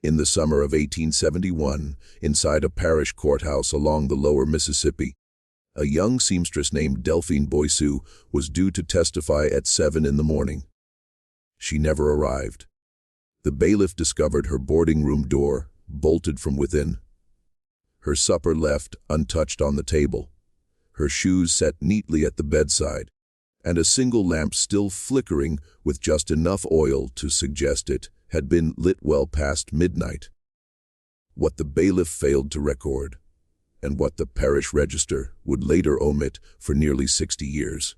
In the summer of 1871, inside a parish courthouse along the lower Mississippi, a young seamstress named Delphine Boissou was due to testify at 7 in the morning. She never arrived. The bailiff discovered her boarding room door bolted from within, her supper left untouched on the table, her shoes set neatly at the bedside, and a single lamp still flickering with just enough oil to suggest it had been lit well past midnight. What the bailiff failed to record, and what the parish register would later omit for nearly 60 years,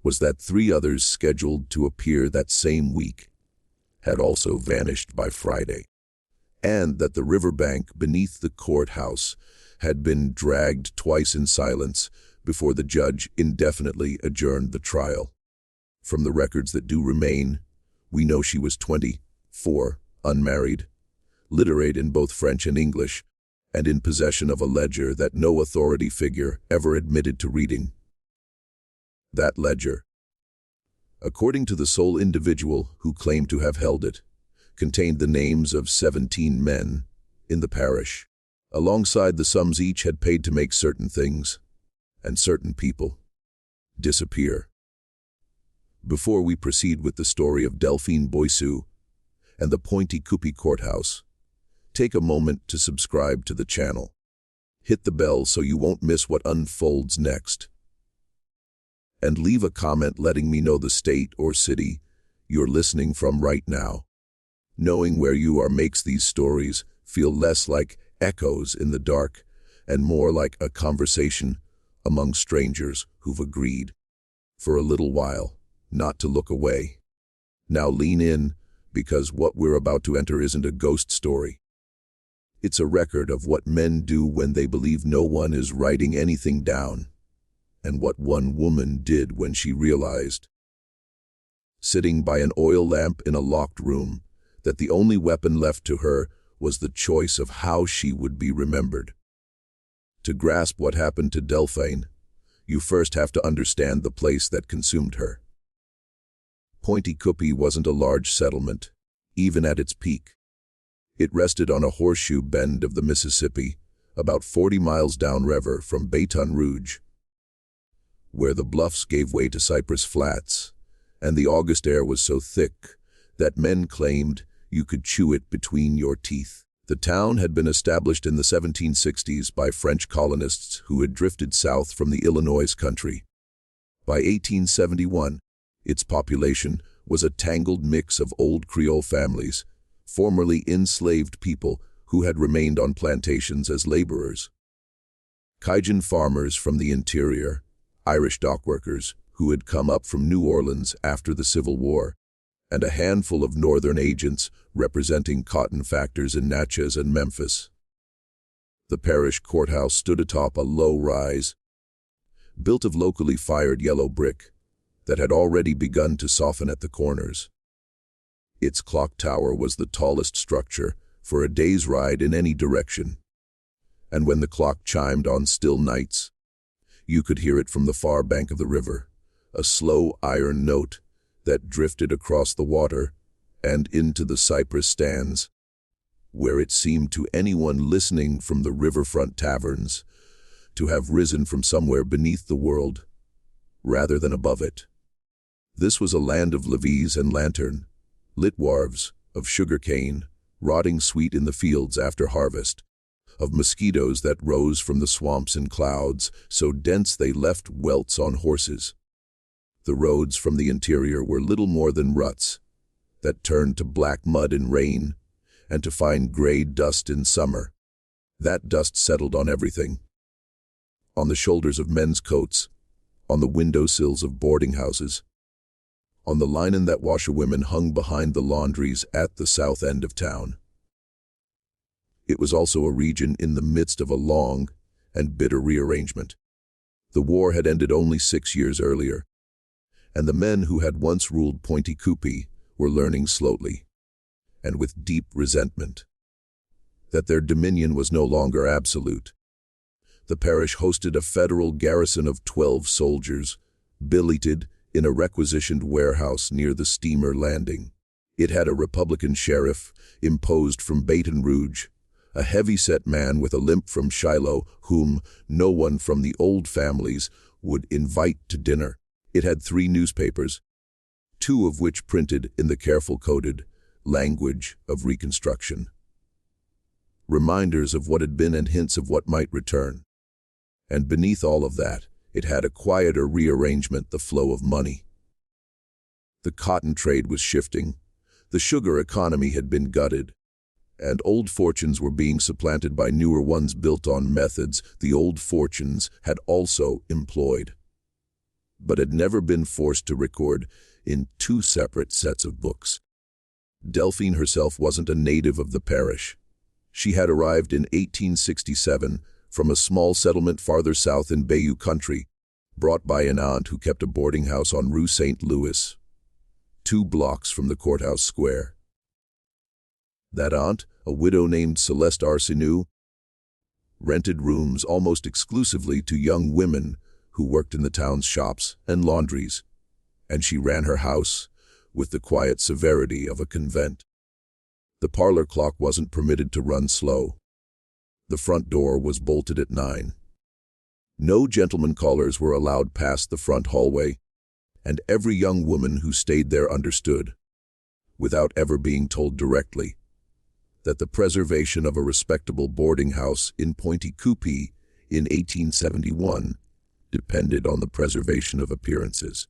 was that 3 others scheduled to appear that same week had also vanished by Friday, and that the riverbank beneath the courthouse had been dragged twice in silence before the judge indefinitely adjourned the trial. From the records that do remain, we know she was 24, unmarried, literate in both French and English, and in possession of a ledger that no authority figure ever admitted to reading. That ledger, according to the sole individual who claimed to have held it, contained the names of 17 men in the parish, alongside the sums each had paid to make certain things and certain people disappear. Before we proceed with the story of Delphine Boissou and the Pointe-Coupee courthouse, take a moment to subscribe to the channel. Hit the bell so you won't miss what unfolds next. And leave a comment letting me know the state or city you're listening from right now. Knowing where you are makes these stories feel less like echoes in the dark and more like a conversation among strangers who've agreed, for a little while, not to look away. Now lean in, because what we're about to enter isn't a ghost story. It's a record of what men do when they believe no one is writing anything down, and what one woman did when she realized, sitting by an oil lamp in a locked room, that the only weapon left to her was the choice of how she would be remembered. To grasp what happened to Delphine, you first have to understand the place that consumed her. Pointe-Coupee wasn't a large settlement, even at its peak. It rested on a horseshoe bend of the Mississippi, about 40 miles downriver from Baton Rouge, where the bluffs gave way to Cypress Flats, and the August air was so thick that men claimed you could chew it between your teeth. The town had been established in the 1760s by French colonists who had drifted south from the Illinois country. By 1871, its population was a tangled mix of old Creole families, formerly enslaved people who had remained on plantations as laborers, Cajun farmers from the interior, Irish dockworkers who had come up from New Orleans after the Civil War, and a handful of northern agents representing cotton factors in Natchez and Memphis. The parish courthouse stood atop a low rise, built of locally fired yellow brick that had already begun to soften at the corners. Its clock tower was the tallest structure for a day's ride in any direction, and when the clock chimed on still nights, you could hear it from the far bank of the river, a slow iron note that drifted across the water and into the cypress stands, where it seemed to anyone listening from the riverfront taverns to have risen from somewhere beneath the world, rather than above it. This was a land of levees and lantern, lit wharves, of sugar cane, rotting sweet in the fields after harvest, of mosquitoes that rose from the swamps in clouds so dense they left welts on horses. The roads from the interior were little more than ruts that turned to black mud in rain and to fine gray dust in summer. That dust settled on everything. On the shoulders of men's coats, on the windowsills of boarding houses, on the linen that washerwomen hung behind the laundries at the south end of town. It was also a region in the midst of a long and bitter rearrangement. The war had ended only 6 years earlier, and the men who had once ruled Pointe-Coupee were learning slowly, and with deep resentment, that their dominion was no longer absolute. The parish hosted a federal garrison of 12 soldiers, billeted in a requisitioned warehouse near the steamer landing. It had a Republican sheriff, imposed from Baton Rouge, a heavy-set man with a limp from Shiloh, whom no one from the old families would invite to dinner. It had 3 newspapers, 2 of which printed in the careful coded language of Reconstruction. Reminders of what had been and hints of what might return. And beneath all of that, it had a quieter rearrangement, the flow of money. The cotton trade was shifting, the sugar economy had been gutted, and old fortunes were being supplanted by newer ones built on methods the old fortunes had also employed, but had never been forced to record in 2 separate sets of books. Delphine herself wasn't a native of the parish. She had arrived in 1867 from a small settlement farther south in Bayou Country, brought by an aunt who kept a boarding house on Rue St. Louis, 2 blocks from the courthouse square. That aunt, a widow named Celeste Arsenault, rented rooms almost exclusively to young women who worked in the town's shops and laundries, and she ran her house with the quiet severity of a convent. The parlor clock wasn't permitted to run slow. The front door was bolted at 9. No gentleman callers were allowed past the front hallway, and every young woman who stayed there understood, without ever being told directly, that the preservation of a respectable boarding house in Pointe-Coupee in 1871 depended on the preservation of appearances.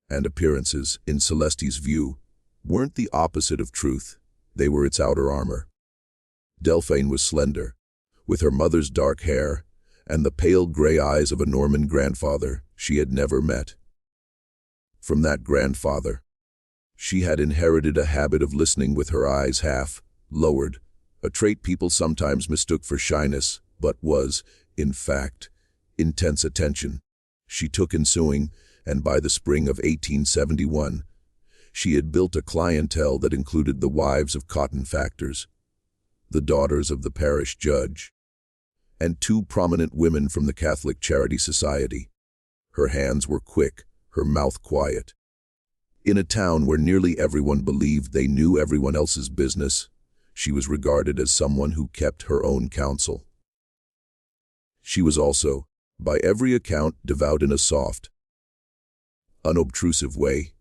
And appearances, in Celeste's view, weren't the opposite of truth, they were its outer armor. Delphine was slender, with her mother's dark hair and the pale gray eyes of a Norman grandfather she had never met. From that grandfather, she had inherited a habit of listening with her eyes half lowered, a trait people sometimes mistook for shyness, but was, in fact, intense attention she took in sewing, and by the spring of 1871, she had built a clientele that included the wives of cotton factors, the daughters of the parish judge, and 2 prominent women from the Catholic Charity Society. Her hands were quick, her mouth quiet. In a town where nearly everyone believed they knew everyone else's business, she was regarded as someone who kept her own counsel. She was also, by every account, devout in a soft, unobtrusive way,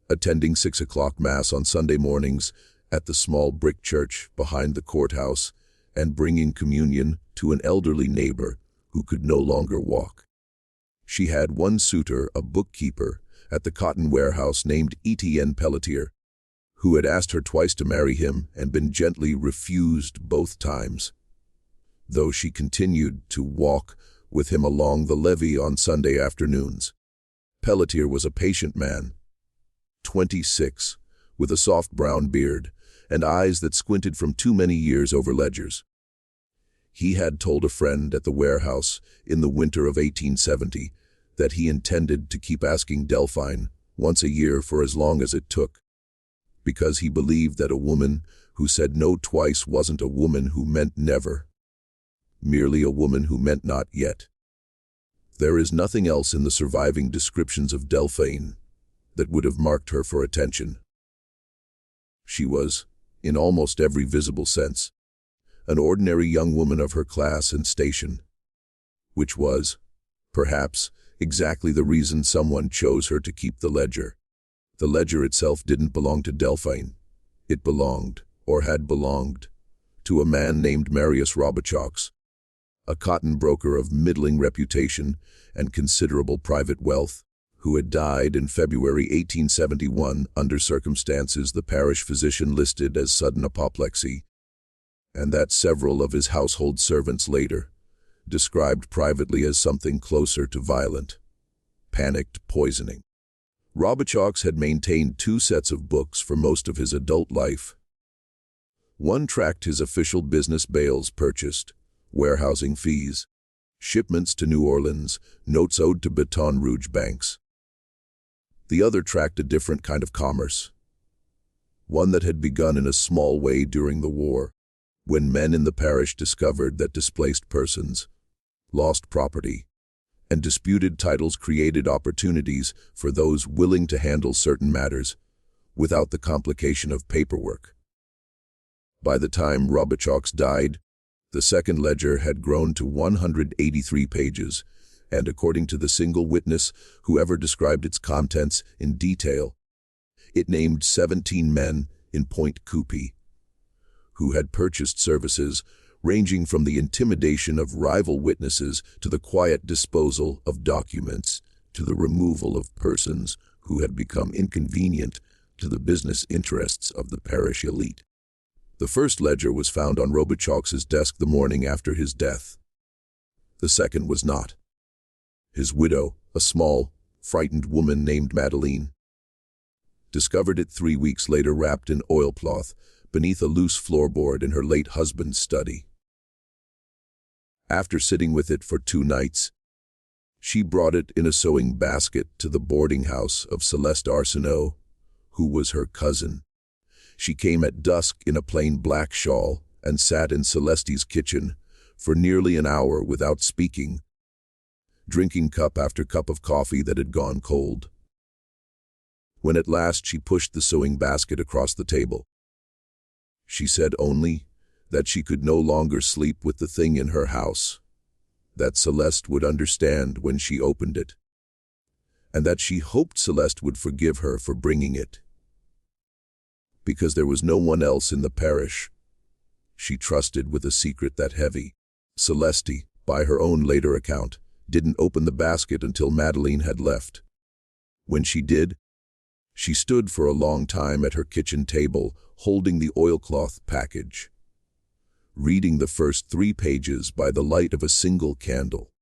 attending 6 o'clock Mass on Sunday mornings at the small brick church behind the courthouse and bringing communion to an elderly neighbor who could no longer walk. She had one suitor, a bookkeeper, at the cotton warehouse named Etienne Pelletier, who had asked her twice to marry him and been gently refused both times, though she continued to walk with him along the levee on Sunday afternoons. Pelletier was a patient man, 26, with a soft brown beard and eyes that squinted from too many years over ledgers. He had told a friend at the warehouse in the winter of 1870 that he intended to keep asking Delphine once a year for as long as it took, because he believed that a woman who said no twice wasn't a woman who meant never, merely a woman who meant not yet. There is nothing else in the surviving descriptions of Delphine that would have marked her for attention. She was, in almost every visible sense, an ordinary young woman of her class and station, which was, perhaps, exactly the reason someone chose her to keep the ledger. The ledger itself didn't belong to Delphine. It belonged, or had belonged, to a man named Marius Robichaux, a cotton broker of middling reputation and considerable private wealth, who had died in February 1871 under circumstances the parish physician listed as sudden apoplexy, and that several of his household servants later described privately as something closer to violent, panicked poisoning. Robichaux had maintained 2 sets of books for most of his adult life. One tracked his official business bales purchased, warehousing fees, shipments to New Orleans, notes owed to Baton Rouge banks. The other tracked a different kind of commerce, one that had begun in a small way during the war, when men in the parish discovered that displaced persons, lost property, and disputed titles created opportunities for those willing to handle certain matters, without the complication of paperwork. By the time Robichaux died, the second ledger had grown to 183 pages, and according to the single witness who ever described its contents in detail, it named 17 men in Point Coupee, who had purchased services ranging from the intimidation of rival witnesses to the quiet disposal of documents to the removal of persons who had become inconvenient to the business interests of the parish elite. The first ledger was found on Robichaux's desk the morning after his death. The second was not. His widow, a small, frightened woman named Madeleine, discovered it 3 weeks later wrapped in oilcloth beneath a loose floorboard in her late husband's study. After sitting with it for 2 nights, she brought it in a sewing basket to the boarding house of Celeste Arsenault, who was her cousin. She came at dusk in a plain black shawl and sat in Celeste's kitchen for nearly an hour without speaking, drinking cup after cup of coffee that had gone cold. When at last she pushed the sewing basket across the table, she said only that she could no longer sleep with the thing in her house, that Celeste would understand when she opened it, and that she hoped Celeste would forgive her for bringing it. Because there was no one else in the parish she trusted with a secret that heavy. Celeste, by her own later account, didn't open the basket until Madeleine had left. When she did, she stood for a long time at her kitchen table, holding the oilcloth package, reading the first 3 pages by the light of a single candle.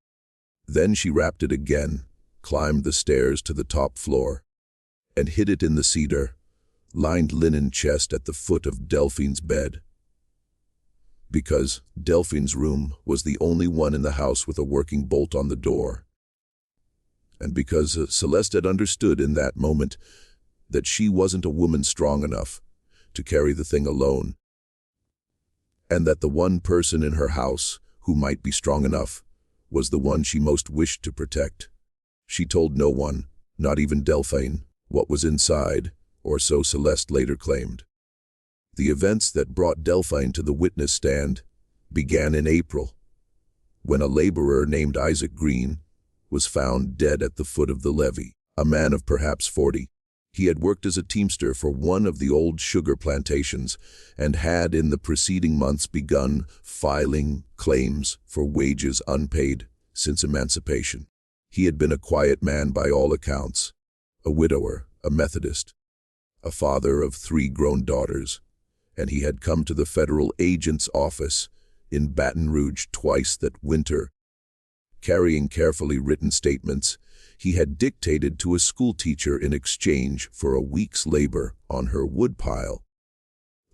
Then she wrapped it again, climbed the stairs to the top floor, and hid it in the cedar-lined linen chest at the foot of Delphine's bed. Because Delphine's room was the only one in the house with a working bolt on the door, and because Celeste had understood in that moment that she wasn't a woman strong enough to carry the thing alone, and that the one person in her house who might be strong enough was the one she most wished to protect. She told no one, not even Delphine, what was inside, or so Celeste later claimed. The events that brought Delphine to the witness stand began in April, when a laborer named Isaac Green was found dead at the foot of the levee. A man of perhaps 40, he had worked as a teamster for one of the old sugar plantations and had in the preceding months begun filing claims for wages unpaid since emancipation. He had been a quiet man by all accounts, a widower, a Methodist, a father of 3 grown daughters, and he had come to the federal agent's office in Baton Rouge twice that winter. Carrying carefully written statements he had dictated to a schoolteacher in exchange for a week's labor on her woodpile.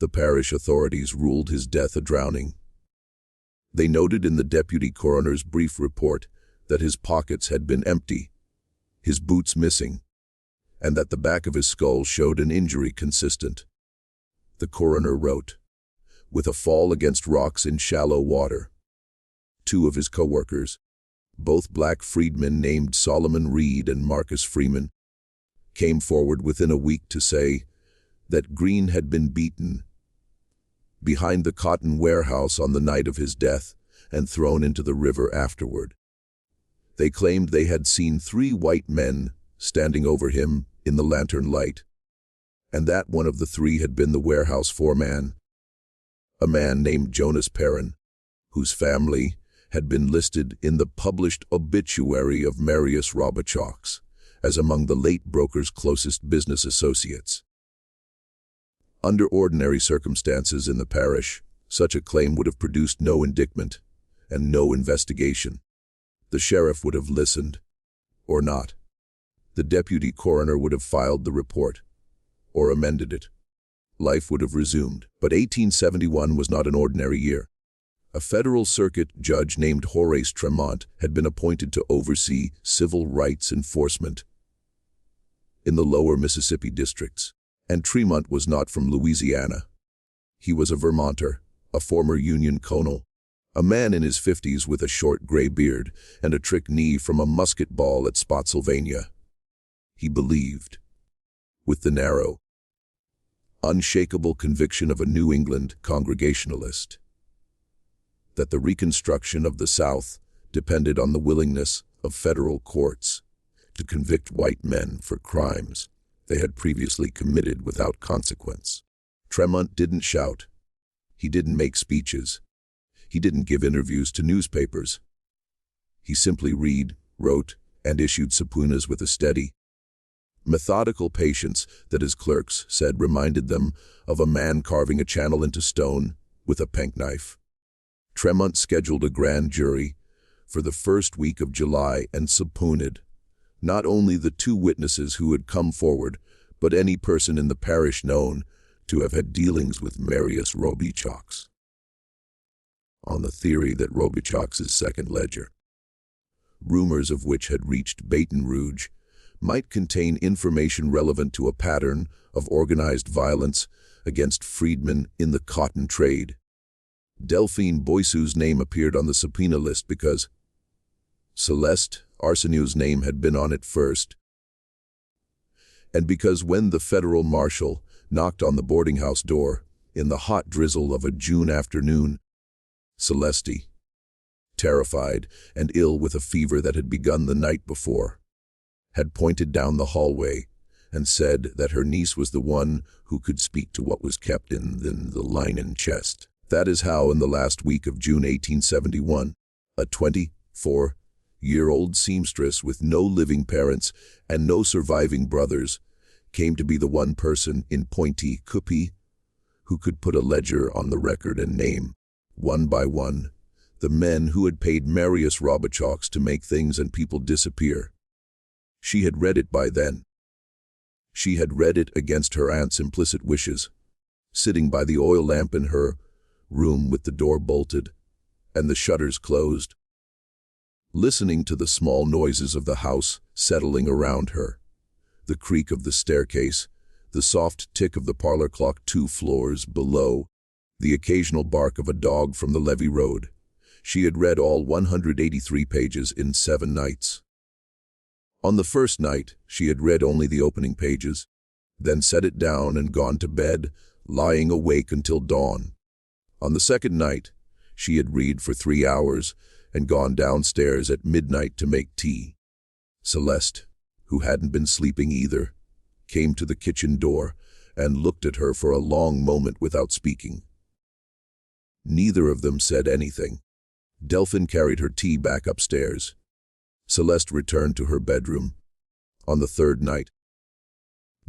The parish authorities ruled his death a drowning. They noted in the deputy coroner's brief report that his pockets had been empty, his boots missing, and that the back of his skull showed an injury consistent. The coroner wrote, with a fall against rocks in shallow water. 2 of his co-workers, both black freedmen named Solomon Reed and Marcus Freeman, came forward within a week to say that Green had been beaten behind the cotton warehouse on the night of his death and thrown into the river afterward. They claimed they had seen 3 white men standing over him in the lantern light, and that one of the 3 had been the warehouse foreman, a man named Jonas Perrin, whose family had been listed in the published obituary of Marius Robichaux as among the late broker's closest business associates. Under ordinary circumstances in the parish, such a claim would have produced no indictment and no investigation. The sheriff would have listened, or not. The deputy coroner would have filed the report, or amended it. Life would have resumed. But 1871 was not an ordinary year. A federal circuit judge named Horace Tremont had been appointed to oversee civil rights enforcement in the lower Mississippi districts. And Tremont was not from Louisiana. He was a Vermonter, a former Union colonel, a man in his 50s with a short gray beard and a trick knee from a musket ball at Spotsylvania. He believed, with the narrow, unshakable conviction of a New England Congregationalist, that the reconstruction of the South depended on the willingness of federal courts to convict white men for crimes they had previously committed without consequence. Tremont didn't shout. He didn't make speeches. He didn't give interviews to newspapers. He simply wrote, and issued subpoenas with a steady, methodical patience that his clerks said reminded them of a man carving a channel into stone with a penknife. Tremont scheduled a grand jury for the first week of July and subpoenaed not only the 2 witnesses who had come forward, but any person in the parish known to have had dealings with Marius Robichaux, on the theory that Robichaux's second ledger, rumors of which had reached Baton Rouge, might contain information relevant to a pattern of organized violence against freedmen in the cotton trade. Delphine Boissou's name appeared on the subpoena list because Celeste Arsenault's name had been on it first, and because when the federal marshal knocked on the boarding house door in the hot drizzle of a June afternoon, Celeste, terrified and ill with a fever that had begun the night before, had pointed down the hallway and said that her niece was the one who could speak to what was kept in the linen chest. That is how, in the last week of June 1871, a 24-year-old seamstress with no living parents and no surviving brothers came to be the one person in Pointe Coupee who could put a ledger on the record and name, one by one, the men who had paid Marius Robichaux to make things and people disappear. She had read it by then. She had read it against her aunt's implicit wishes, sitting by the oil lamp in her room with the door bolted and the shutters closed, listening to the small noises of the house settling around her, the creak of the staircase, the soft tick of the parlor clock 2 floors below, the occasional bark of a dog from the levee road. She had read all 183 pages in 7 nights. On the first night, she had read only the opening pages, then set it down and gone to bed, lying awake until dawn. On the second night, she had read for 3 hours and gone downstairs at midnight to make tea. Celeste, who hadn't been sleeping either, came to the kitchen door and looked at her for a long moment without speaking. Neither of them said anything. Delphine carried her tea back upstairs. Celeste returned to her bedroom. On the third night,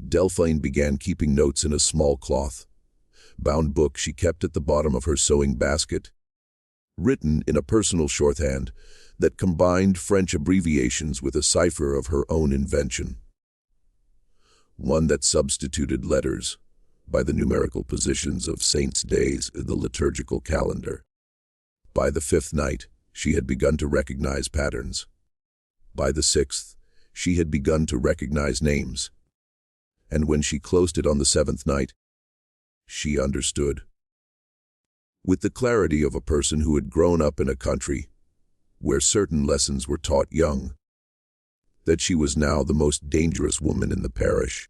Delphine began keeping notes in a small cloth-bound book she kept at the bottom of her sewing basket, written in a personal shorthand that combined French abbreviations with a cipher of her own invention, one that substituted letters by the numerical positions of saints' days in the liturgical calendar. By the 5th night, she had begun to recognize patterns. By the 6th, she had begun to recognize names. And when she closed it on the 7th night, she understood. With the clarity of a person who had grown up in a country where certain lessons were taught young, that she was now the most dangerous woman in the parish,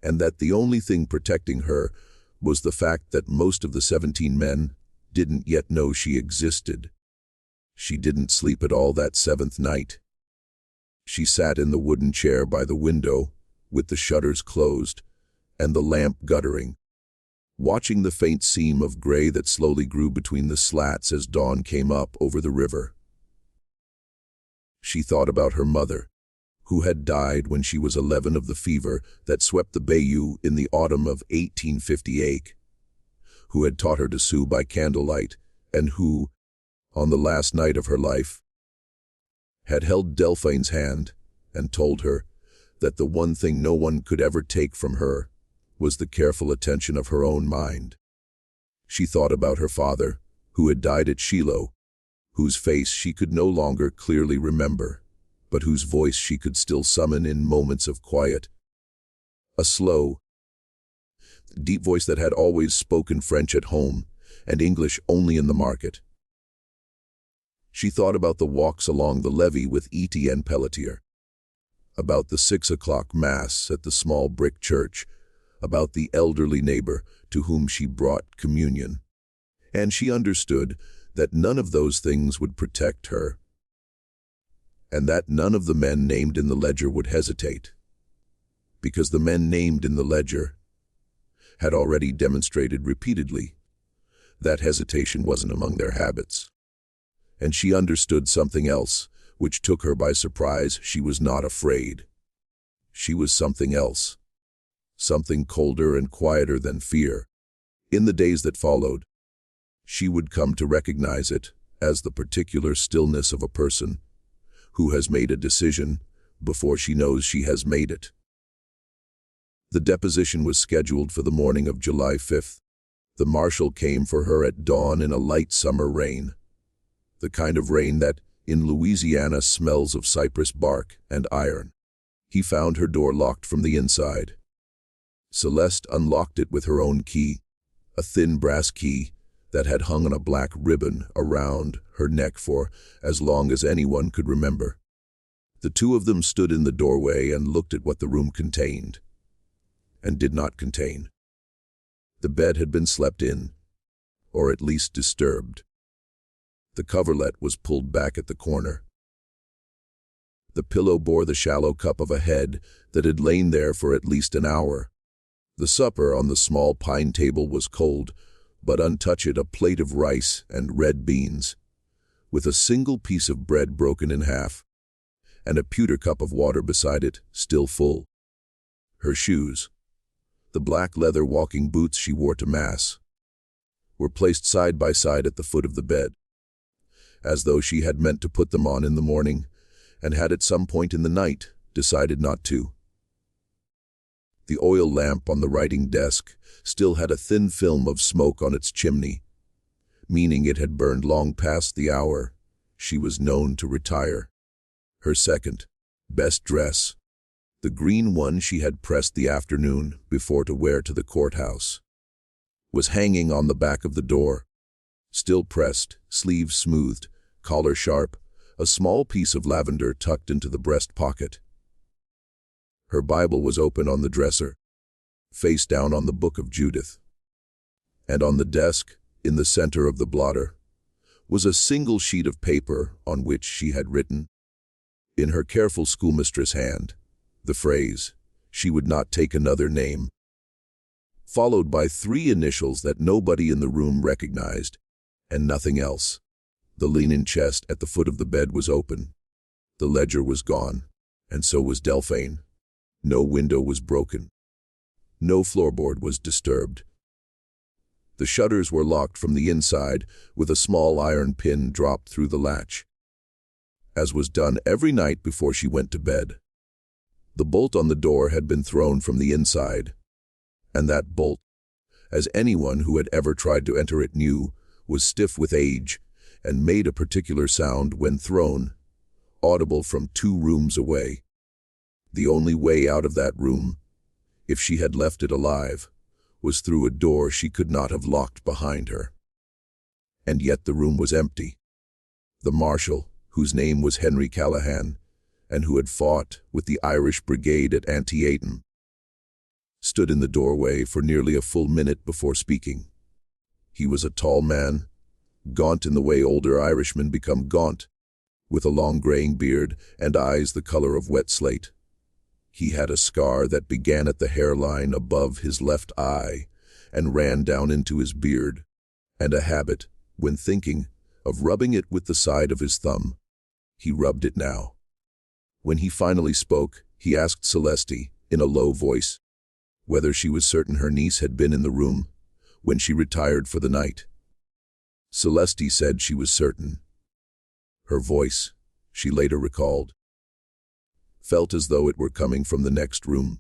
and that the only thing protecting her was the fact that most of the 17 men didn't yet know she existed. She didn't sleep at all that 7th night. She sat in the wooden chair by the window, with the shutters closed and the lamp guttering, watching the faint seam of gray that slowly grew between the slats as dawn came up over the river. She thought about her mother, who had died when she was 11 of the fever that swept the Bayou in the autumn of 1858, who had taught her to sew by candlelight, and who, on the last night of her life, had held Delphine's hand and told her that the one thing no one could ever take from her was the careful attention of her own mind. She thought about her father, who had died at Shiloh, whose face she could no longer clearly remember, but whose voice she could still summon in moments of quiet. A slow, deep voice that had always spoken French at home and English only in the market. She thought about the walks along the levee with Etienne Pelletier, about the 6 o'clock mass at the small brick church about the elderly neighbor to whom she brought communion. And she understood that none of those things would protect her, and that none of the men named in the ledger would hesitate, because the men named in the ledger had already demonstrated repeatedly that hesitation wasn't among their habits. And she understood something else, which took her by surprise. She was not afraid. She was something else, something colder and quieter than fear. In the days that followed, she would come to recognize it as the particular stillness of a person who has made a decision before she knows she has made it. The deposition was scheduled for the morning of July 5th. The marshal came for her at dawn in a light summer rain, the kind of rain that, in Louisiana, smells of cypress bark and iron. He found her door locked from the inside. Celeste unlocked it with her own key, a thin brass key that had hung on a black ribbon around her neck for as long as anyone could remember. The two of them stood in the doorway and looked at what the room contained and did not contain. The bed had been slept in, or at least disturbed. The coverlet was pulled back at the corner. The pillow bore the shallow cup of a head that had lain there for at least an hour. The supper on the small pine table was cold, but untouched, a plate of rice and red beans, with a single piece of bread broken in half, and a pewter cup of water beside it, still full. Her shoes, the black leather walking boots she wore to Mass, were placed side by side at the foot of the bed, as though she had meant to put them on in the morning, and had at some point in the night decided not to. The oil lamp on the writing desk still had a thin film of smoke on its chimney, meaning it had burned long past the hour she was known to retire. Her second best dress, the green one she had pressed the afternoon before to wear to the courthouse, was hanging on the back of the door, still pressed, sleeves smoothed, collar sharp, a small piece of lavender tucked into the breast pocket. Her Bible was open on the dresser, face down on the Book of Judith. And on the desk, in the center of the blotter, was a single sheet of paper on which she had written, in her careful schoolmistress hand, the phrase, "She would not take another name," followed by 3 initials that nobody in the room recognized, and nothing else. The linen chest at the foot of the bed was open. The ledger was gone, and so was Delphine. No window was broken. No floorboard was disturbed. The shutters were locked from the inside with a small iron pin dropped through the latch, as was done every night before she went to bed. The bolt on the door had been thrown from the inside, and that bolt, as anyone who had ever tried to enter it knew, was stiff with age and made a particular sound when thrown, audible from 2 rooms away. The only way out of that room, if she had left it alive, was through a door she could not have locked behind her. And yet the room was empty. The marshal, whose name was Henry Callahan, and who had fought with the Irish Brigade at Antietam, stood in the doorway for nearly a full minute before speaking. He was a tall man, gaunt in the way older Irishmen become gaunt, with a long graying beard and eyes the color of wet slate. He had a scar that began at the hairline above his left eye and ran down into his beard, and a habit, when thinking, of rubbing it with the side of his thumb. He rubbed it now. When he finally spoke, he asked Celeste, in a low voice, whether she was certain her niece had been in the room when she retired for the night. Celeste said she was certain. Her voice, she later recalled, felt as though it were coming from the next room.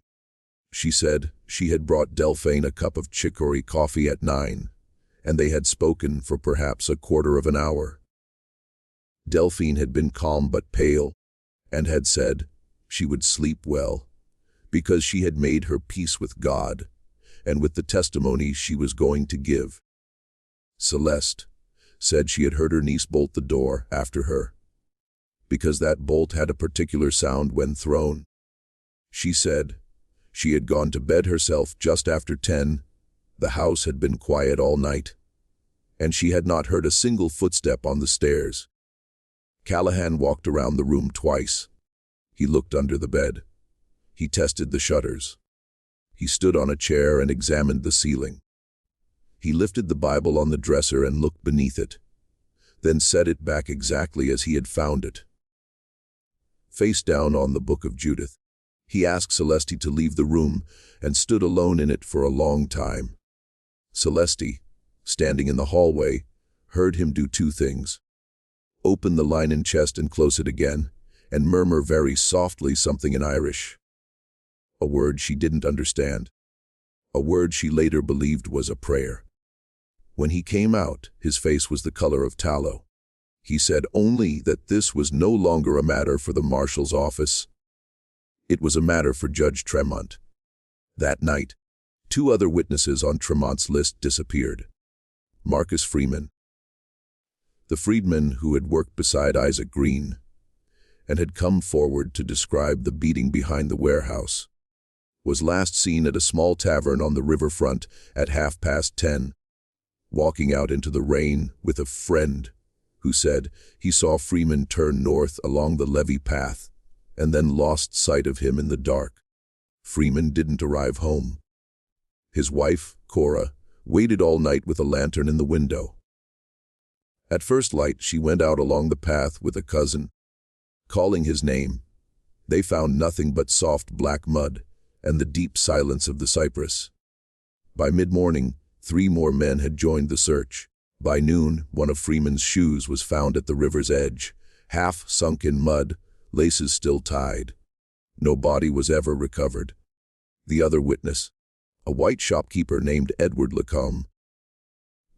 She said she had brought Delphine a cup of chicory coffee at 9, and they had spoken for perhaps a quarter of an hour. Delphine had been calm but pale, and had said she would sleep well, because she had made her peace with God and with the testimony she was going to give. Celeste said she had heard her niece bolt the door after her, because that bolt had a particular sound when thrown. She said She had gone to bed herself just after 10. The house had been quiet all night, and she had not heard a single footstep on the stairs. Callahan walked around the room twice. He looked under the bed. He tested the shutters. He stood on a chair and examined the ceiling. He lifted the Bible on the dresser and looked beneath it, then set it back exactly as he had found it, face down on the Book of Judith. He asked Celeste to leave the room and stood alone in it for a long time. Celeste, standing in the hallway, heard him do two things: open the linen chest and close it again, and murmur very softly something in Irish. A word she didn't understand. A word she later believed was a prayer. When he came out, his face was the color of tallow. He said only that this was no longer a matter for the marshal's office. It was a matter for Judge Tremont. That night, 2 other witnesses on Tremont's list disappeared. Marcus Freeman, the freedman who had worked beside Isaac Green and had come forward to describe the beating behind the warehouse, was last seen at a small tavern on the riverfront at 10:30, walking out into the rain with a friend who said he saw Freeman turn north along the levee path and then lost sight of him in the dark. Freeman didn't arrive home. His wife, Cora, waited all night with a lantern in the window. At first light, she went out along the path with a cousin, calling his name. They found nothing but soft black mud and the deep silence of the cypress. By mid-morning, 3 more men had joined the search. By noon, one of Freeman's shoes was found at the river's edge, half sunk in mud, laces still tied. No body was ever recovered. The other witness, a white shopkeeper named Edward Lacombe,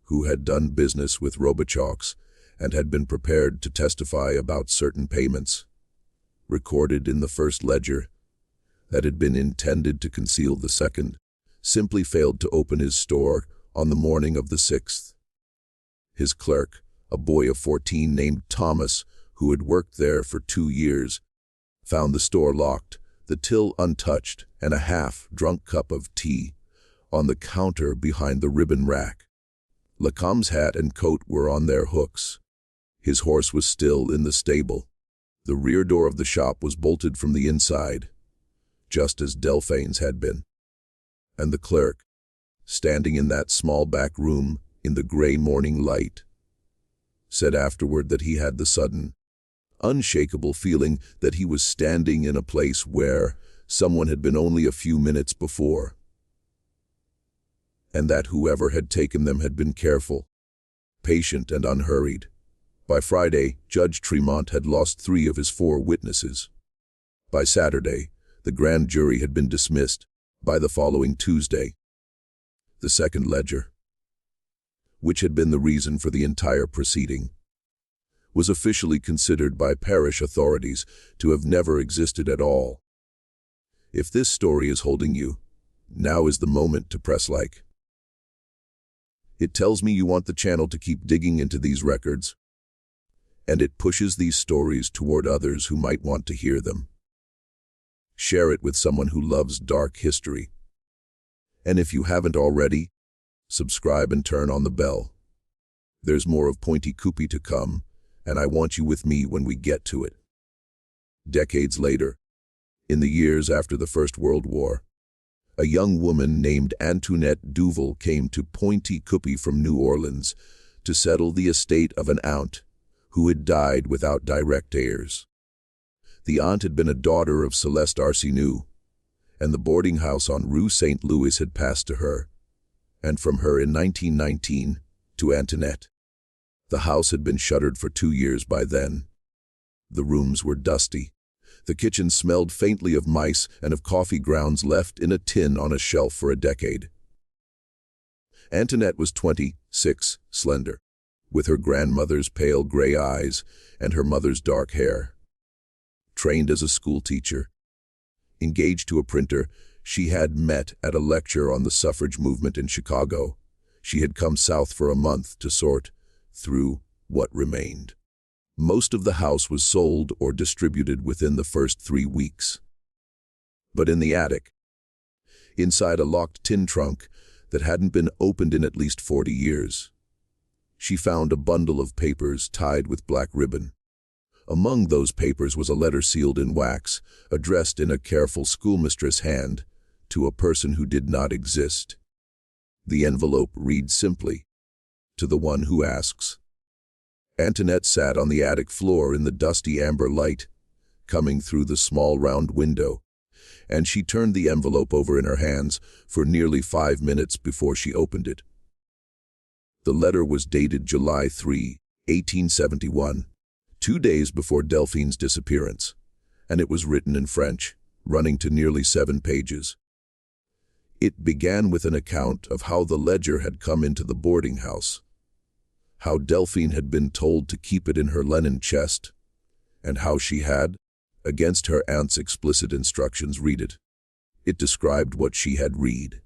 who had done business with Robichaux and had been prepared to testify about certain payments, recorded in the first ledger that had been intended to conceal the second, simply failed to open his store on the morning of the 6th. His clerk, a boy of 14 named Thomas, who had worked there for 2 years, found the store locked, the till untouched, and a half-drunk cup of tea on the counter behind the ribbon rack. Lacombe's hat and coat were on their hooks. His horse was still in the stable. The rear door of the shop was bolted from the inside, just as Delphine's had been. And the clerk, standing in that small back room in the gray morning light, said afterward that he had the sudden, unshakable feeling that he was standing in a place where someone had been only a few minutes before, and that whoever had taken them had been careful, patient, and unhurried. By Friday, Judge Tremont had lost 3 of his 4 witnesses. By Saturday, the grand jury had been dismissed. By the following Tuesday, the second ledger, which had been the reason for the entire proceeding, was officially considered by parish authorities to have never existed at all. If this story is holding you, now is the moment to press like. It tells me you want the channel to keep digging into these records, and it pushes these stories toward others who might want to hear them. Share it with someone who loves dark history. And if you haven't already, subscribe and turn on the bell. There's more of Pointy Coopy to come, and I want you with me when we get to it. Decades later, in the years after the First World War, a young woman named Antoinette Duval came to Pointy Coopy from New Orleans to settle the estate of an aunt who had died without direct heirs. The aunt had been a daughter of Celeste Arsenault, and the boarding house on Rue St. Louis had passed to her, and from her in 1919 to Antoinette. The house had been shuttered for 2 years by then. The rooms were dusty. The kitchen smelled faintly of mice and of coffee grounds left in a tin on a shelf for a decade. Antoinette was 26, slender, with her grandmother's pale gray eyes and her mother's dark hair. Trained as a schoolteacher, engaged to a printer she had met at a lecture on the suffrage movement in Chicago, she had come south for a month to sort through what remained. Most of the house was sold or distributed within the first 3 weeks. But in the attic, inside a locked tin trunk that hadn't been opened in at least 40 years. She found a bundle of papers tied with black ribbon. Among those papers was a letter sealed in wax, addressed in a careful schoolmistress hand to a person who did not exist. The envelope reads simply, "To the one who asks." Antoinette sat on the attic floor in the dusty amber light, coming through the small round window, and she turned the envelope over in her hands for nearly 5 minutes before she opened it. The letter was dated July 3, 1871, 2 days before Delphine's disappearance, and it was written in French, running to nearly 7 pages. It began with an account of how the ledger had come into the boarding house, how Delphine had been told to keep it in her linen chest, and how she had, against her aunt's explicit instructions, read it. It described what she had read.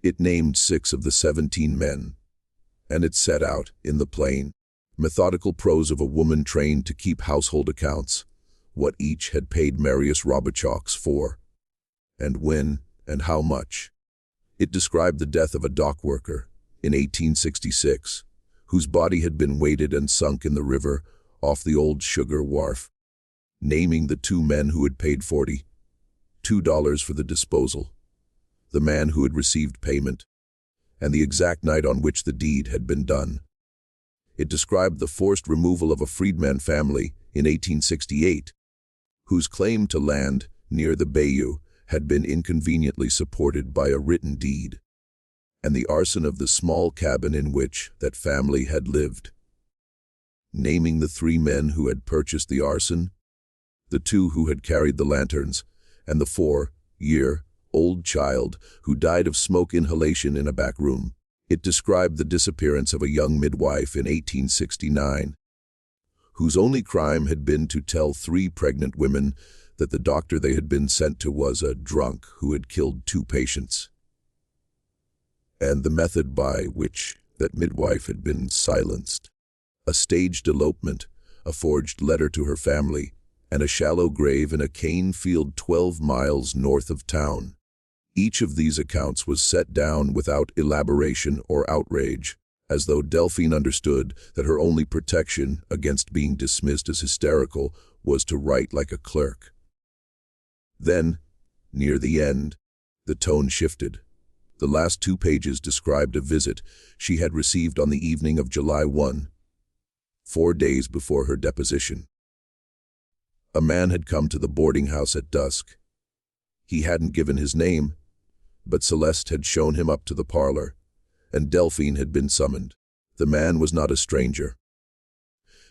It named 6 of the 17 men, and it set out, in the plain, methodical prose of a woman trained to keep household accounts, what each had paid Marius Robichaux for, and when, and how much. It described the death of a dock worker, in 1866, whose body had been weighted and sunk in the river off the old sugar wharf, naming the 2 men who had paid $42 for the disposal, the man who had received payment, and the exact night on which the deed had been done. It described the forced removal of a freedman family in 1868, whose claim to land near the bayou had been inconveniently supported by a written deed, and the arson of the small cabin in which that family had lived, naming the 3 men who had purchased the arson, the 2 who had carried the lanterns, and the 4-year-old child who died of smoke inhalation in a back room. It described the disappearance of a young midwife in 1869, whose only crime had been to tell 3 pregnant women that the doctor they had been sent to was a drunk who had killed 2 patients, and the method by which that midwife had been silenced. A staged elopement, a forged letter to her family, and a shallow grave in a cane field 12 miles north of town. Each of these accounts was set down without elaboration or outrage, as though Delphine understood that her only protection against being dismissed as hysterical was to write like a clerk. Then, near the end, the tone shifted. The last 2 pages described a visit she had received on the evening of July 1, 4 days before her deposition. A man had come to the boarding house at dusk. He hadn't given his name, but Celeste had shown him up to the parlor, and Delphine had been summoned. The man was not a stranger.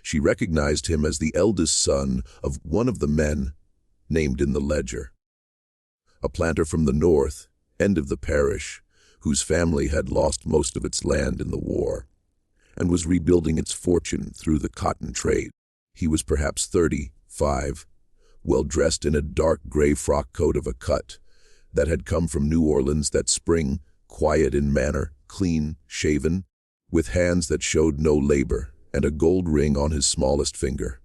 She recognized him as the eldest son of one of the men named in the ledger, a planter from the north end of the parish, whose family had lost most of its land in the war, and was rebuilding its fortune through the cotton trade. He was perhaps 35, well dressed in a dark gray frock coat of a cut that had come from New Orleans that spring, quiet in manner, clean shaven, with hands that showed no labor, and a gold ring on his smallest finger.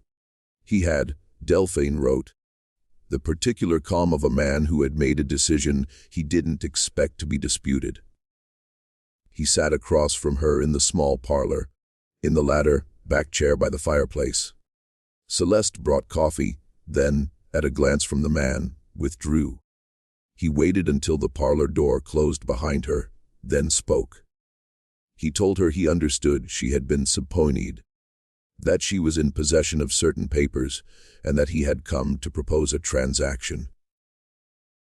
He had, Delphine wrote, the particular calm of a man who had made a decision he didn't expect to be disputed. He sat across from her in the small parlor, in the ladder back chair by the fireplace. Celeste brought coffee, then, at a glance from the man, withdrew. He waited until the parlor door closed behind her, then spoke. He told her he understood she had been subpoenaed, that she was in possession of certain papers, and that he had come to propose a transaction.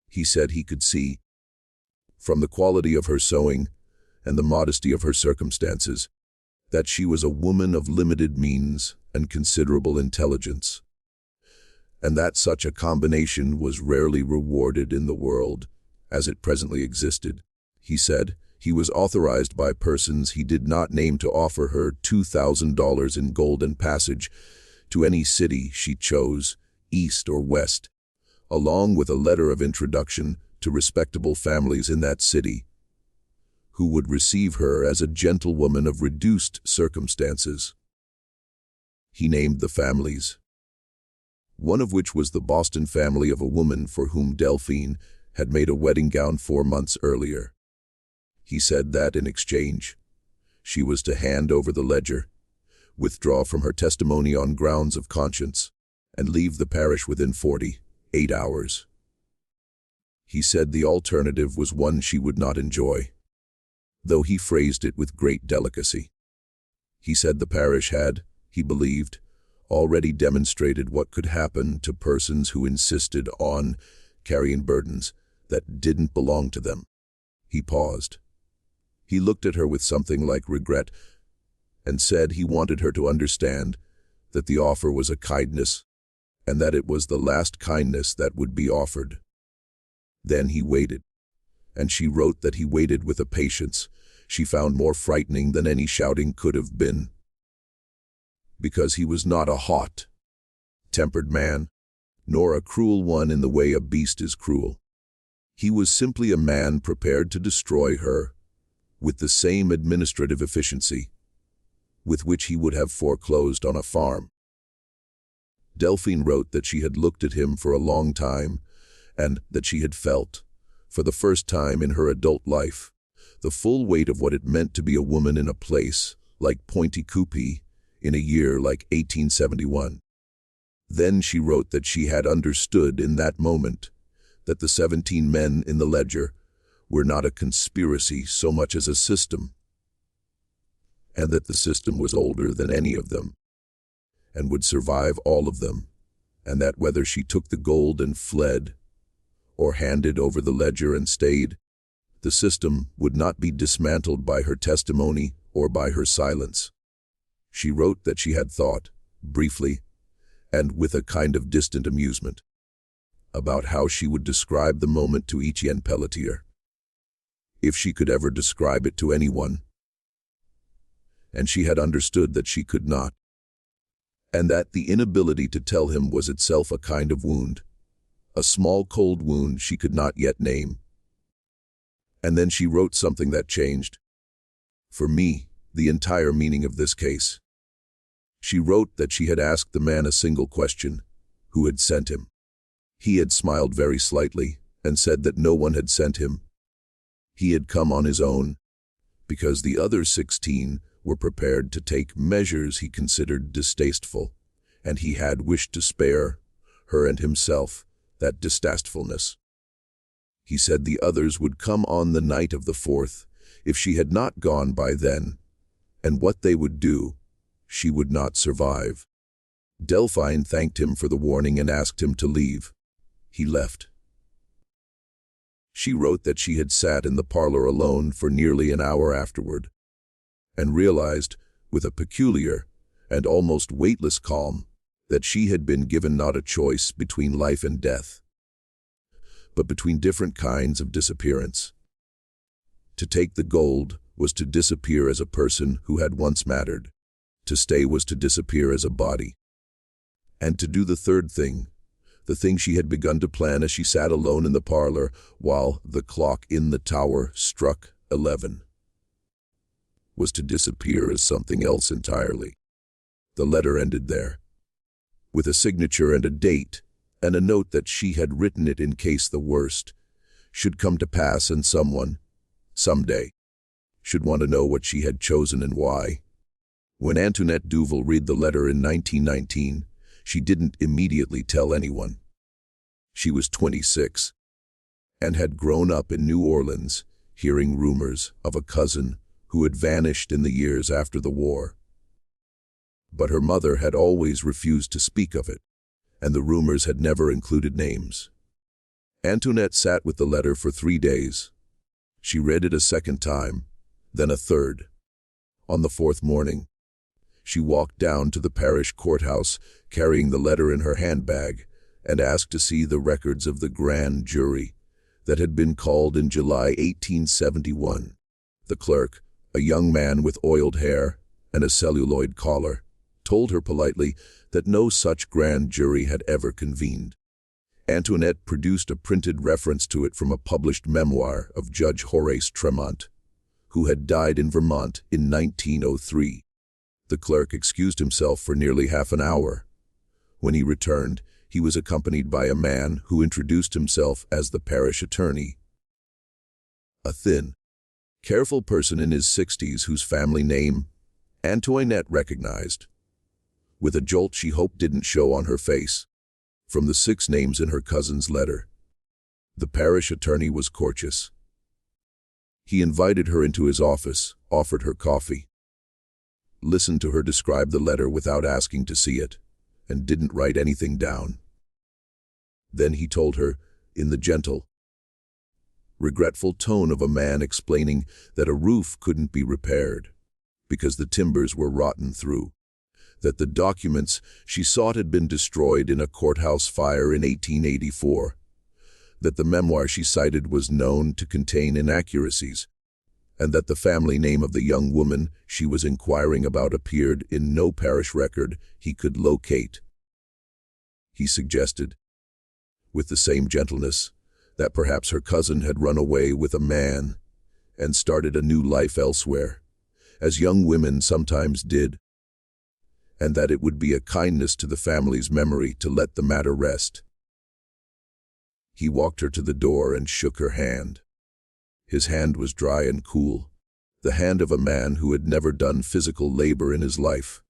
He said he could see, from the quality of her sewing and the modesty of her circumstances, that she was a woman of limited means and considerable intelligence, and that such a combination was rarely rewarded in the world as it presently existed. He said he was authorized by persons he did not name to offer her $2,000 in gold and passage to any city she chose, east or west, along with a letter of introduction to respectable families in that city, who would receive her as a gentlewoman of reduced circumstances. He named the families, one of which was the Boston family of a woman for whom Delphine had made a wedding gown 4 months earlier. He said that in exchange, she was to hand over the ledger, withdraw from her testimony on grounds of conscience, and leave the parish within 48 hours. He said the alternative was one she would not enjoy, though he phrased it with great delicacy. He said the parish had, he believed, already demonstrated what could happen to persons who insisted on carrying burdens that didn't belong to them. He paused. He looked at her with something like regret and said he wanted her to understand that the offer was a kindness and that it was the last kindness that would be offered. Then he waited, and she wrote that he waited with a patience she found more frightening than any shouting could have been. Because he was not a hot-tempered man, nor a cruel one in the way a beast is cruel. He was simply a man prepared to destroy her with the same administrative efficiency with which he would have foreclosed on a farm. Delphine wrote that she had looked at him for a long time and that she had felt, for the first time in her adult life, the full weight of what it meant to be a woman in a place like Pointe-Coupee in a year like 1871. Then she wrote that she had understood in that moment that the 17 men in the ledger were not a conspiracy so much as a system, and that the system was older than any of them, and would survive all of them, and that whether she took the gold and fled, or handed over the ledger and stayed, the system would not be dismantled by her testimony or by her silence. She wrote that she had thought, briefly, and with a kind of distant amusement, about how she would describe the moment to Etienne Pelletier, if she could ever describe it to anyone. And she had understood that she could not, and that the inability to tell him was itself a kind of wound, a small cold wound she could not yet name. And then she wrote something that changed, for me, the entire meaning of this case. She wrote that she had asked the man a single question, who had sent him. He had smiled very slightly and said that no one had sent him. He had come on his own, because the other 16 were prepared to take measures he considered distasteful, and he had wished to spare her and himself that distastefulness. He said the others would come on the night of the 4th if she had not gone by then, and what they would do, she would not survive. Delphine thanked him for the warning and asked him to leave. He left. She wrote that she had sat in the parlor alone for nearly an hour afterward, and realized, with a peculiar and almost weightless calm, that she had been given not a choice between life and death, but between different kinds of disappearance. To take the gold was to disappear as a person who had once mattered. To stay was to disappear as a body. And to do the third thing, the thing she had begun to plan as she sat alone in the parlor while the clock in the tower struck 11, was to disappear as something else entirely. The letter ended there, with a signature and a date, and a note that she had written it in case the worst should come to pass and someone, someday, should want to know what she had chosen and why. When Antoinette Duval read the letter in 1919, she didn't immediately tell anyone. She was 26 and had grown up in New Orleans, hearing rumors of a cousin who had vanished in the years after the war. But her mother had always refused to speak of it, and the rumors had never included names. Antoinette sat with the letter for 3 days. She read it a second time, then a third. On the 4th morning, she walked down to the parish courthouse, carrying the letter in her handbag, and asked to see the records of the grand jury that had been called in July 1871. The clerk, a young man with oiled hair and a celluloid collar, told her politely that no such grand jury had ever convened. Antoinette produced a printed reference to it from a published memoir of Judge Horace Tremont, who had died in Vermont in 1903. The clerk excused himself for nearly half an hour. When he returned, He was accompanied by a man who introduced himself as the parish attorney. A thin, careful person in his 60s whose family name Antoinette recognized. With a jolt she hoped didn't show on her face, from the 6 names in her cousin's letter. The parish attorney was courteous. He invited her into his office, offered her coffee, listened to her describe the letter without asking to see it, and didn't write anything down. Then he told her, in the gentle, regretful tone of a man explaining that a roof couldn't be repaired because the timbers were rotten through, that the documents she sought had been destroyed in a courthouse fire in 1884, that the memoir she cited was known to contain inaccuracies, and that the family name of the young woman she was inquiring about appeared in no parish record he could locate. He suggested, with the same gentleness, that perhaps her cousin had run away with a man and started a new life elsewhere, as young women sometimes did, and that it would be a kindness to the family's memory to let the matter rest. He walked her to the door and shook her hand. His hand was dry and cool, the hand of a man who had never done physical labor in his life.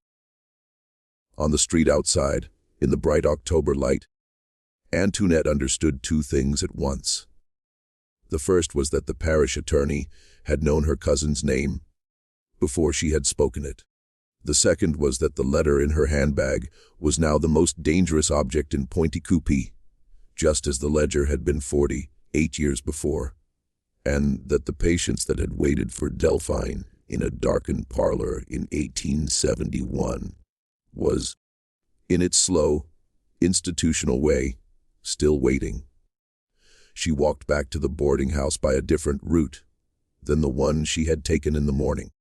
On the street outside, in the bright October light, Antoinette understood 2 things at once. The first was that the parish attorney had known her cousin's name before she had spoken it. The second was that the letter in her handbag was now the most dangerous object in Pointe-Coupé, just as the ledger had been 48 years before, and that the patience that had waited for Delphine in a darkened parlor in 1871 was, in its slow, institutional way, still waiting. She walked back to the boarding house by a different route than the one she had taken in the morning.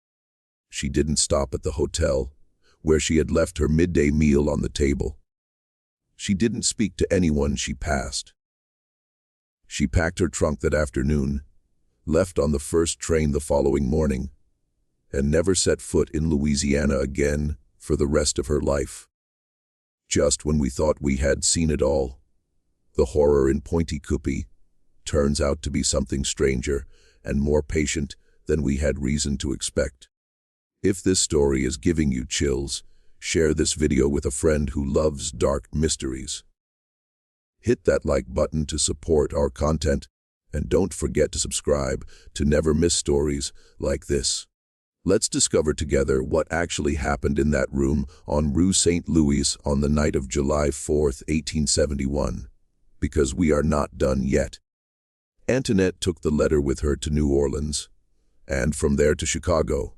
She didn't stop at the hotel, where she had left her midday meal on the table. She didn't speak to anyone she passed. She packed her trunk that afternoon, left on the first train the following morning, and never set foot in Louisiana again for the rest of her life. Just when we thought we had seen it all, the horror in Pointe-Coupé turns out to be something stranger and more patient than we had reason to expect. If this story is giving you chills, share this video with a friend who loves dark mysteries. Hit that like button to support our content, and don't forget to subscribe to never miss stories like this. Let's discover together what actually happened in that room on Rue St. Louis on the night of July 4, 1871. Because we are not done yet. Antoinette took the letter with her to New Orleans, and from there to Chicago,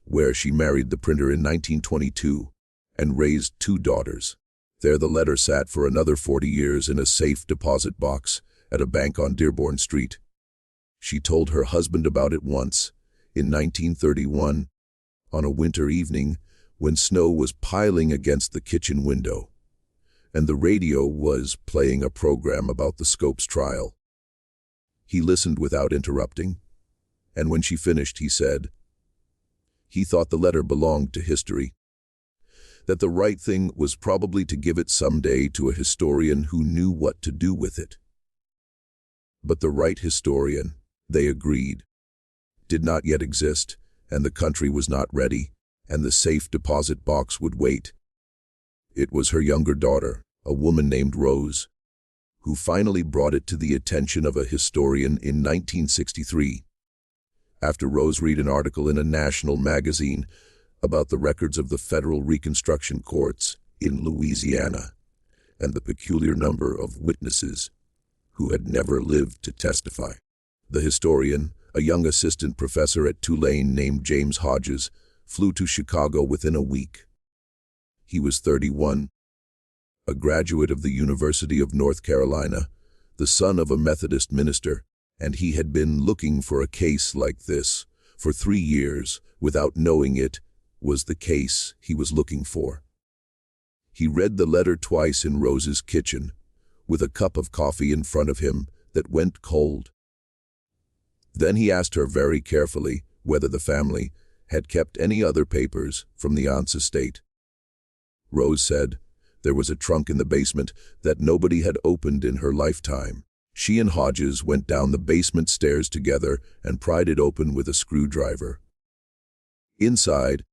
where she married the printer in 1922 and raised 2 daughters. There the letter sat for another 40 years in a safe deposit box at a bank on Dearborn Street. She told her husband about it once, in 1931, on a winter evening when snow was piling against the kitchen window, and the radio was playing a program about the Scopes trial. He listened without interrupting, and when she finished he said, he thought the letter belonged to history, that the right thing was probably to give it someday to a historian who knew what to do with it. But the right historian, they agreed, did not yet exist, and the country was not ready, and the safe deposit box would wait. It was her younger daughter, a woman named Rose, who finally brought it to the attention of a historian in 1963. After Rose read an article in a national magazine about the records of the federal Reconstruction courts in Louisiana and the peculiar number of witnesses who had never lived to testify. The historian, a young assistant professor at Tulane named James Hodges, flew to Chicago within a week. He was 31, a graduate of the University of North Carolina, the son of a Methodist minister, and he had been looking for a case like this for 3 years without knowing it was the case he was looking for. He read the letter twice in Rose's kitchen, with a cup of coffee in front of him that went cold. Then he asked her very carefully whether the family had kept any other papers from the aunt's estate. Rose said, There was a trunk in the basement that nobody had opened in her lifetime. She and Hodges went down the basement stairs together and pried it open with a screwdriver. Inside,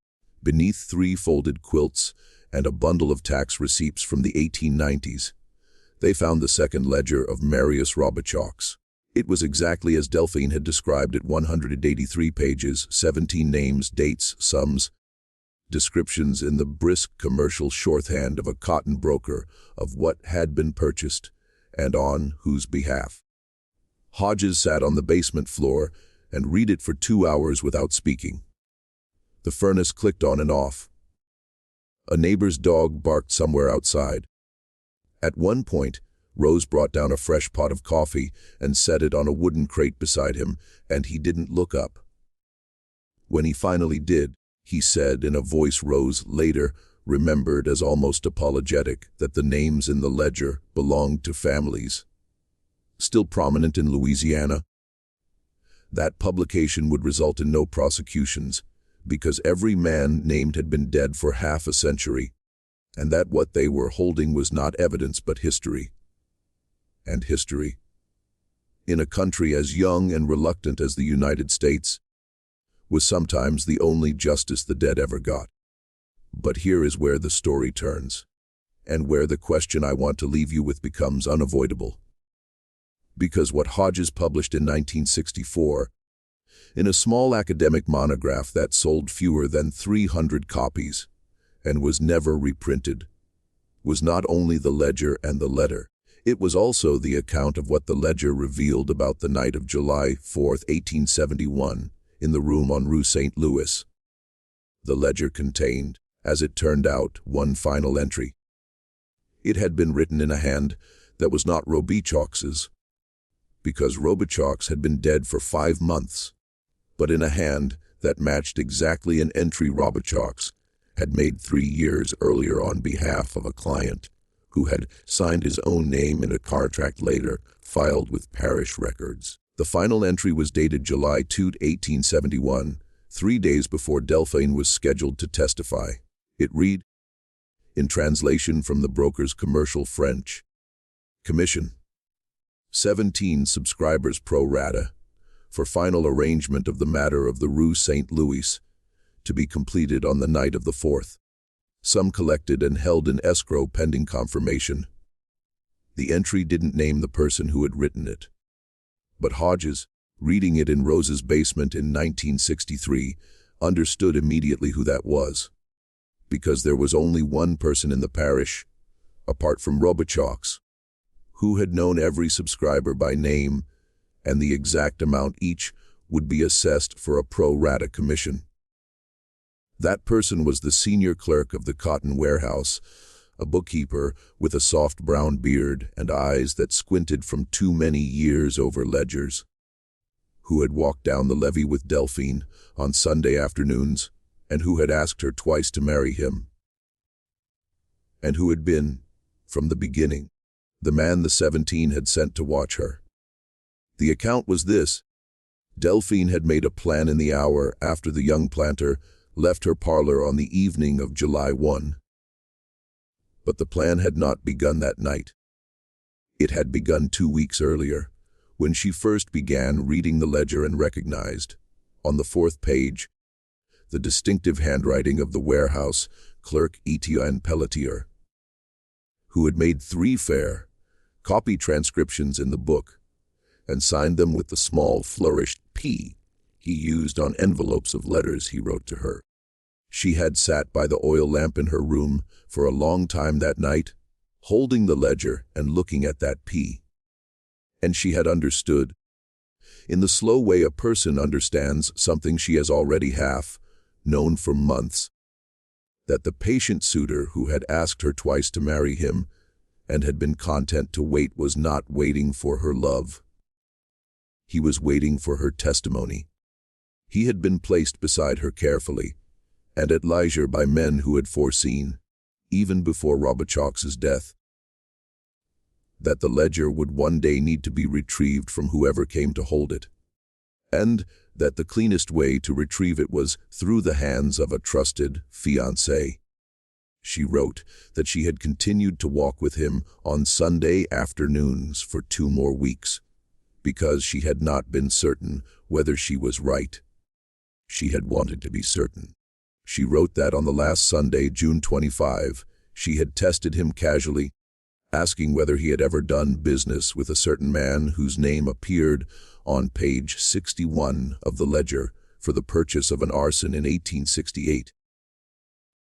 beneath 3 folded quilts and a bundle of tax receipts from the 1890s, they found the second ledger of Marius Robichaud's. It was exactly as Delphine had described it: 183 pages, 17 names, dates, sums, descriptions in the brisk commercial shorthand of a cotton broker of what had been purchased and on whose behalf. Hodges sat on the basement floor and read it for 2 hours without speaking. The furnace clicked on and off. A neighbor's dog barked somewhere outside. At one point, Rose brought down a fresh pot of coffee and set it on a wooden crate beside him, and he didn't look up. When he finally did, he said in a voice Rose later remembered as almost apologetic that the names in the ledger belonged to families still prominent in Louisiana. That publication would result in no prosecutions, because every man named had been dead for half a century, and that what they were holding was not evidence but history. And history, in a country as young and reluctant as the United States, was sometimes the only justice the dead ever got. But here is where the story turns, and where the question I want to leave you with becomes unavoidable. Because what Hodges published in 1964, in a small academic monograph that sold fewer than 300 copies and was never reprinted, was not only the ledger and the letter, it was also the account of what the ledger revealed about the night of July 4, 1871, in the room on Rue St. Louis. The ledger contained, as it turned out, one final entry. It had been written in a hand that was not Robichaud's, because Robichaud had been dead for 5 months, but in a hand that matched exactly an entry Robichaud had made 3 years earlier on behalf of a client who had signed his own name in a contract later filed with parish records. The final entry was dated July 2, 1871, 3 days before Delphine was scheduled to testify. It read, in translation from the broker's commercial French, Commission, 17 subscribers pro rata, for final arrangement of the matter of the Rue St. Louis, to be completed on the night of the 4th. Some collected and held in escrow pending confirmation. The entry didn't name the person who had written it. But Hodges, reading it in Rose's basement in 1963, understood immediately who that was. Because there was only one person in the parish, apart from Robichaud, who had known every subscriber by name and the exact amount each would be assessed for a pro rata commission. That person was the senior clerk of the cotton warehouse, a bookkeeper with a soft brown beard and eyes that squinted from too many years over ledgers, who had walked down the levee with Delphine on Sunday afternoons and who had asked her twice to marry him, and who had been, from the beginning, the man the 17 had sent to watch her. The account was this: Delphine had made a plan in the hour after the young planter left her parlor on the evening of July 1. But the plan had not begun that night. It had begun 2 weeks earlier, when she first began reading the ledger and recognized, on the 4th page, the distinctive handwriting of the warehouse clerk Etienne Pelletier, who had made 3 fair copy transcriptions in the book and signed them with the small flourished P he used on envelopes of letters he wrote to her. She had sat by the oil lamp in her room for a long time that night, holding the ledger and looking at that P. And she had understood, in the slow way a person understands something she has already half known for months, that the patient suitor who had asked her twice to marry him and had been content to wait was not waiting for her love. He was waiting for her testimony. He had been placed beside her carefully and at leisure by men who had foreseen, even before Robichaud's death, that the ledger would one day need to be retrieved from whoever came to hold it, and that the cleanest way to retrieve it was through the hands of a trusted fiancé. She wrote that she had continued to walk with him on Sunday afternoons for 2 more weeks, because she had not been certain whether she was right. She had wanted to be certain. She wrote that on the last Sunday, June 25, she had tested him casually, asking whether he had ever done business with a certain man whose name appeared on page 61 of the ledger for the purchase of an arson in 1868.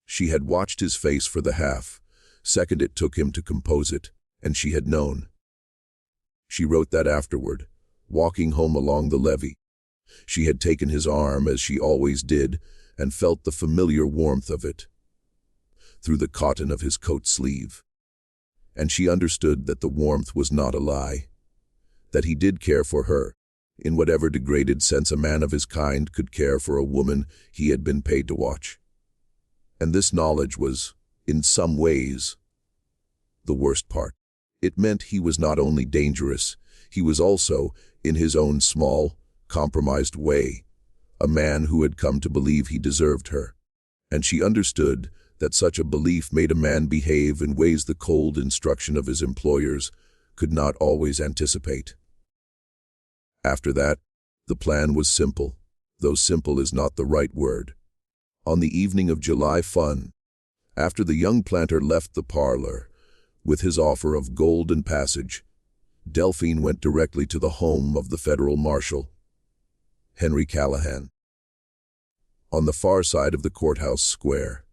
She had watched his face for the half-second it took him to compose it, and she had known. She wrote that afterward, walking home along the levee, she had taken his arm as she always did and felt the familiar warmth of it through the cotton of his coat sleeve. And she understood that the warmth was not a lie, that he did care for her, in whatever degraded sense a man of his kind could care for a woman he had been paid to watch. And this knowledge was, in some ways, the worst part. It meant he was not only dangerous, he was also, in his own small, compromised way, a man who had come to believe he deserved her. And she understood that such a belief made a man behave in ways the cold instruction of his employers could not always anticipate. After that, the plan was simple, though simple is not the right word. On the evening of July fun, after the young planter left the parlor with his offer of golden passage, Delphine went directly to the home of the federal marshal, Henry Callahan, on the far side of the courthouse square,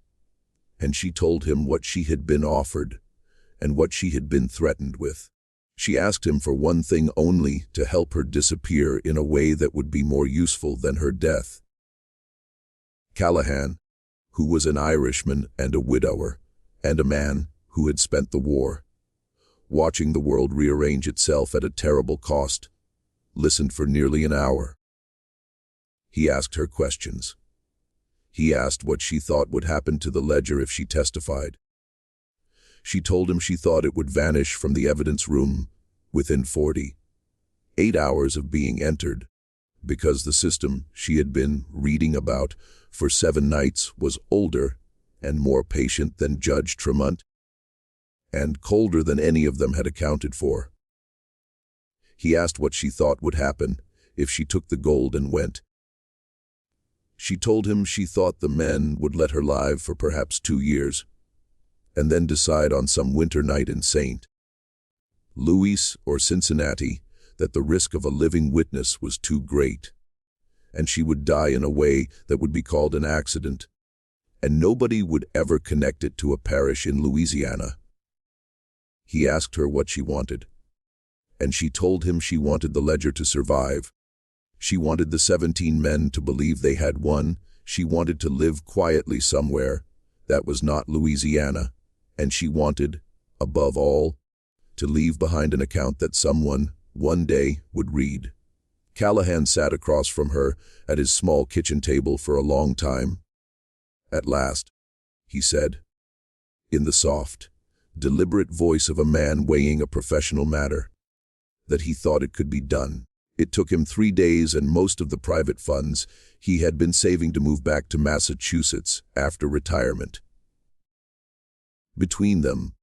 and she told him what she had been offered and what she had been threatened with. She asked him for one thing only: to help her disappear in a way that would be more useful than her death. Callahan, who was an Irishman and a widower, and a man who had spent the war, watching the world rearrange itself at a terrible cost, listened for nearly an hour. He asked her questions. He asked what she thought would happen to the ledger if she testified. She told him she thought it would vanish from the evidence room within 48 hours of being entered, because the system she had been reading about for 7 nights was older and more patient than Judge Tremont, and colder than any of them had accounted for. He asked what she thought would happen if she took the gold and went. She told him she thought the men would let her live for perhaps 2 years, and then decide on some winter night in St. Louis or Cincinnati that the risk of a living witness was too great, and she would die in a way that would be called an accident, and nobody would ever connect it to a parish in Louisiana. He asked her what she wanted, and she told him she wanted the ledger to survive. She wanted the 17 men to believe they had won. She wanted to live quietly somewhere that was not Louisiana, and she wanted, above all, to leave behind an account that someone, one day, would read. Callahan sat across from her at his small kitchen table for a long time. At last, he said, in the soft, deliberate voice of a man weighing a professional matter, that he thought it could be done. It took him 3 days and most of the private funds he had been saving to move back to Massachusetts after retirement. Between them,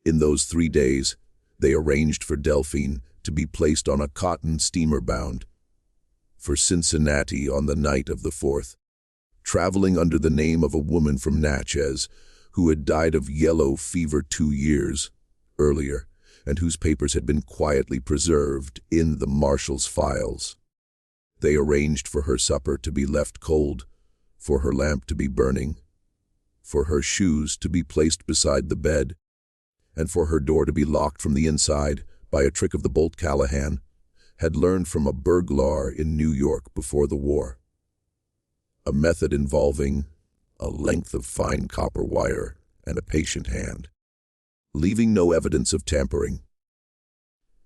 in those 3 days, they arranged for Delphine to be placed on a cotton steamer bound for Cincinnati on the night of the 4th, traveling under the name of a woman from Natchez who had died of yellow fever 2 years earlier, and whose papers had been quietly preserved in the marshal's files. They arranged for her supper to be left cold, for her lamp to be burning, for her shoes to be placed beside the bed, and for her door to be locked from the inside by a trick of the bolt Callahan had learned from a burglar in New York before the war. A method involving a length of fine copper wire and a patient hand, leaving no evidence of tampering.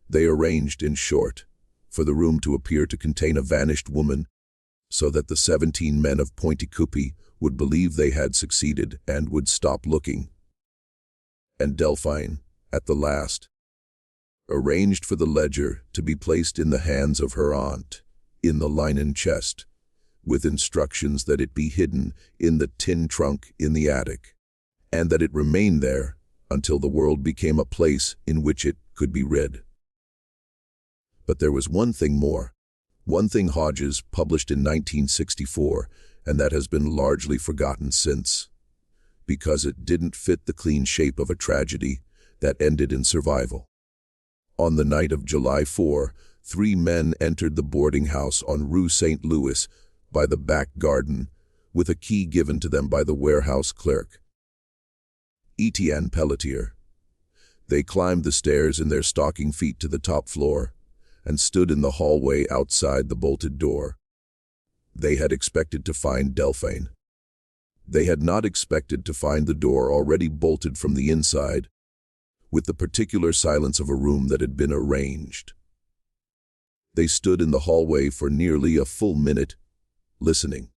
They arranged, in short, for the room to appear to contain a vanished woman, so that the 17 men of Pointycoopy would believe they had succeeded and would stop looking. And Delphine, at the last, arranged for the ledger to be placed in the hands of her aunt, in the linen chest, with instructions that it be hidden in the tin trunk in the attic, and that it remained there until the world became a place in which it could be read. But there was one thing more. One thing Hodges published in 1964, and that has been largely forgotten since, because it didn't fit the clean shape of a tragedy that ended in survival. On the night of July 4, 3 men entered the boarding house on Rue St. Louis by the back garden with a key given to them by the warehouse clerk, Etienne Pelletier. They climbed the stairs in their stocking feet to the top floor and stood in the hallway outside the bolted door. They had expected to find Delphine. They had not expected to find the door already bolted from the inside, with the particular silence of a room that had been arranged. They stood in the hallway for nearly a full minute, listening.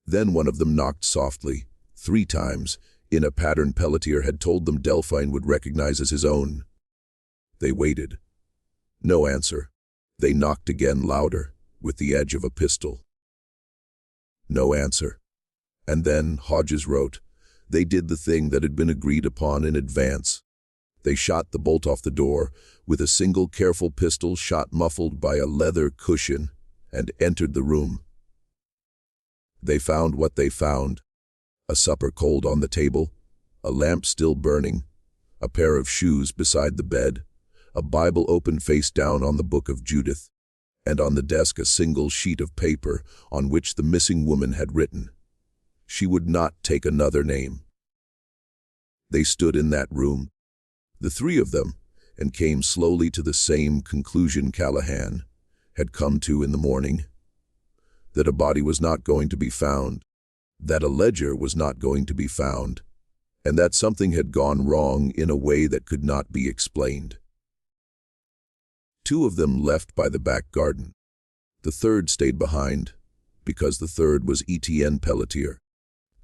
Then one of them knocked softly, 3 times, in a pattern Pelletier had told them Delphine would recognize as his own. They waited. No answer. They knocked again louder, with the edge of a pistol. No answer. And then, Hodges wrote, they did the thing that had been agreed upon in advance. They shot the bolt off the door with a single careful pistol shot muffled by a leather cushion and entered the room. They found what they found: a supper cold on the table, a lamp still burning, a pair of shoes beside the bed, a Bible open face down on the book of Judith, and on the desk a single sheet of paper on which the missing woman had written. She would not take another name. They stood in that room, the 3 of them, and came slowly to the same conclusion Callahan had come to in the morning: that a body was not going to be found, that a ledger was not going to be found, and that something had gone wrong in a way that could not be explained. 2 of them left by the back garden. The 3rd stayed behind, because the 3rd was Etienne Pelletier.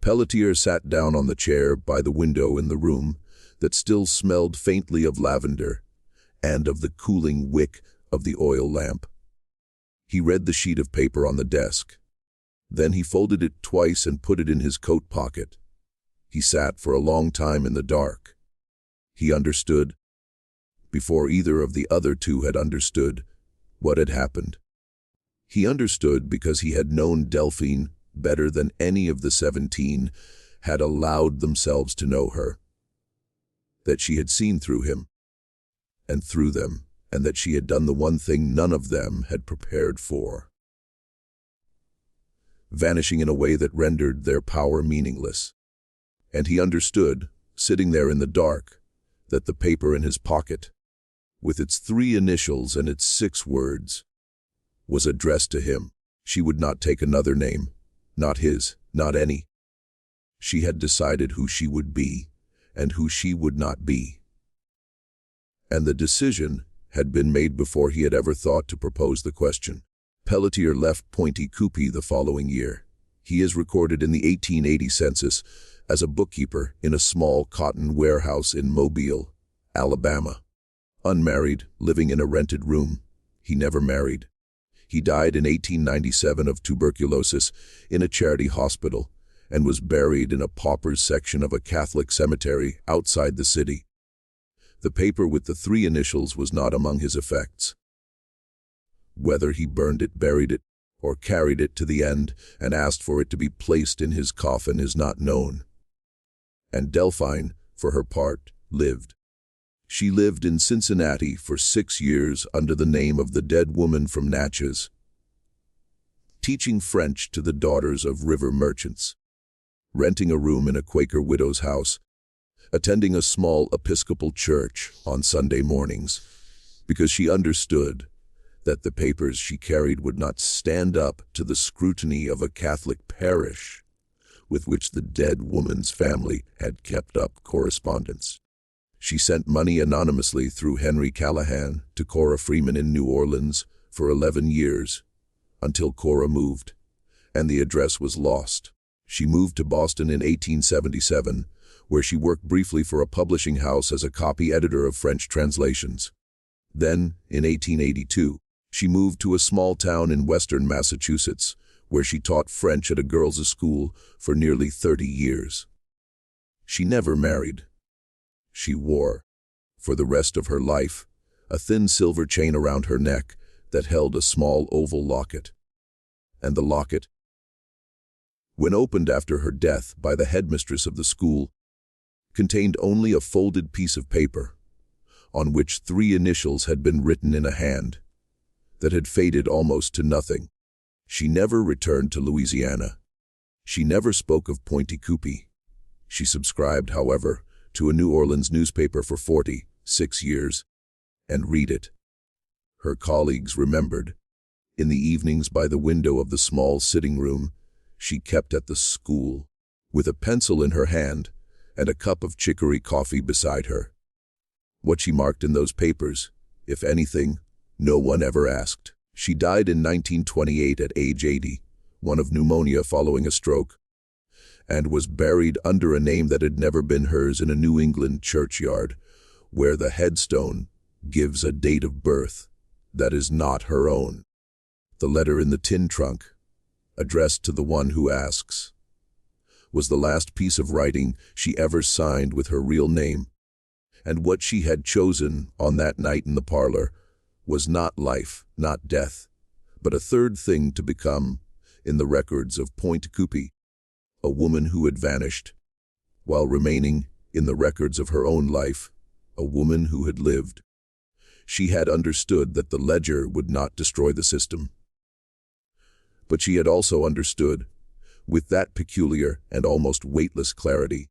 Pelletier sat down on the chair by the window in the room that still smelled faintly of lavender and of the cooling wick of the oil lamp. He read the sheet of paper on the desk. Then he folded it twice and put it in his coat pocket. He sat for a long time in the dark. He understood, before either of the other 2 had understood, what had happened. He understood because he had known Delphine better than any of the 17 had allowed themselves to know her. That she had seen through him, and through them, and that she had done the one thing none of them had prepared for: vanishing in a way that rendered their power meaningless. And he understood, sitting there in the dark, that the paper in his pocket, with its 3 initials and its 6 words, was addressed to him. She would not take another name, not his, not any. She had decided who she would be and who she would not be. And the decision had been made before he had ever thought to propose the question. Pelletier left Pointe Coupee the following year. He is recorded in the 1880 census as a bookkeeper in a small cotton warehouse in Mobile, Alabama. Unmarried, living in a rented room. He never married. He died in 1897 of tuberculosis in a charity hospital and was buried in a pauper's section of a Catholic cemetery outside the city. The paper with the 3 initials was not among his effects. Whether he burned it, buried it, or carried it to the end and asked for it to be placed in his coffin is not known. And Delphine, for her part, lived. She lived in Cincinnati for 6 years under the name of the dead woman from Natchez, teaching French to the daughters of river merchants, renting a room in a Quaker widow's house, attending a small Episcopal church on Sunday mornings, because she understood that the papers she carried would not stand up to the scrutiny of a Catholic parish with which the dead woman's family had kept up correspondence. She sent money anonymously through Henry Callahan to Cora Freeman in New Orleans for 11 years, until Cora moved, and the address was lost. She moved to Boston in 1877, where she worked briefly for a publishing house as a copy editor of French translations. Then, in 1882, she moved to a small town in western Massachusetts, where she taught French at a girls' school for nearly 30 years. She never married. She wore, for the rest of her life, a thin silver chain around her neck that held a small oval locket. And the locket, when opened after her death by the headmistress of the school, contained only a folded piece of paper, on which 3 initials had been written in a hand that had faded almost to nothing. She never returned to Louisiana. She never spoke of Pointe Coupee. She subscribed, however, to a New Orleans newspaper for 46 years, and read it. Her colleagues remembered. In the evenings by the window of the small sitting room she kept at the school, with a pencil in her hand and a cup of chicory coffee beside her. What she marked in those papers, if anything, no one ever asked. She died in 1928 at age 80, one of pneumonia following a stroke, and was buried under a name that had never been hers in a New England churchyard, where the headstone gives a date of birth that is not her own. The letter in the tin trunk, addressed to the one who asks, was the last piece of writing she ever signed with her real name, and what she had chosen on that night in the parlor was not life, not death, but a third thing to become, in the records of Pointe Coupee, a woman who had vanished, while remaining, in the records of her own life, a woman who had lived. She had understood that the ledger would not destroy the system. But she had also understood, with that peculiar and almost weightless clarity,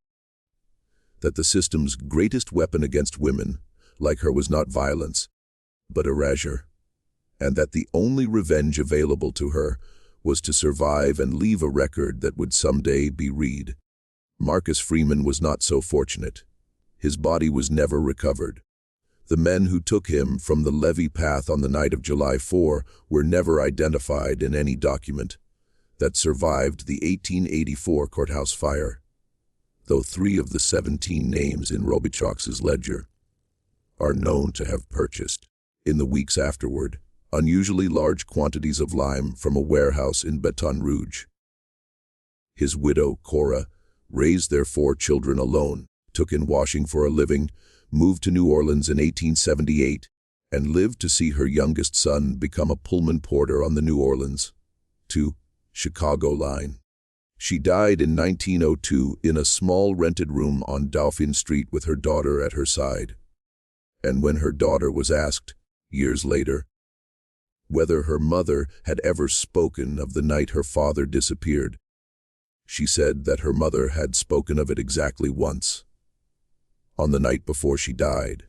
that the system's greatest weapon against women, like her, was not violence, but erasure, and that the only revenge available to her was to survive and leave a record that would someday be read. Marcus Freeman was not so fortunate. His body was never recovered. The men who took him from the levee path on the night of July 4 were never identified in any document that survived the 1884 courthouse fire, though 3 of the 17 names in Robichaud's ledger are known to have purchased, in the weeks afterward, unusually large quantities of lime from a warehouse in Baton Rouge. His widow, Cora, raised their 4 children alone, took in washing for a living, moved to New Orleans in 1878, and lived to see her youngest son become a Pullman porter on the New Orleans to Chicago line. She died in 1902 in a small rented room on Dauphine Street with her daughter at her side. And when her daughter was asked, years later, whether her mother had ever spoken of the night her father disappeared, she said that her mother had spoken of it exactly once, on the night before she died,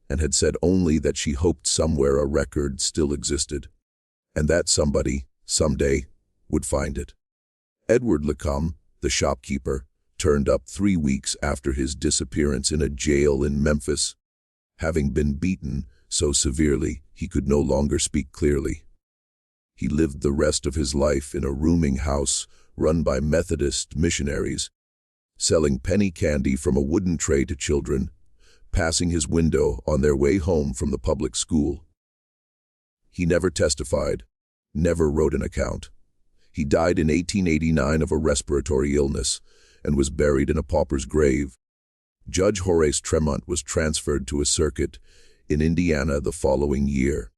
and had said only that she hoped somewhere a record still existed, and that somebody, someday, would find it. Edward Lacombe, the shopkeeper, turned up 3 weeks after his disappearance in a jail in Memphis, having been beaten so severely he could no longer speak clearly. He lived the rest of his life in a rooming house run by Methodist missionaries, selling penny candy from a wooden tray to children, passing his window on their way home from the public school. He never testified, never wrote an account. He died in 1889 of a respiratory illness and was buried in a pauper's grave. Judge Horace Tremont was transferred to a circuit in Indiana the following year.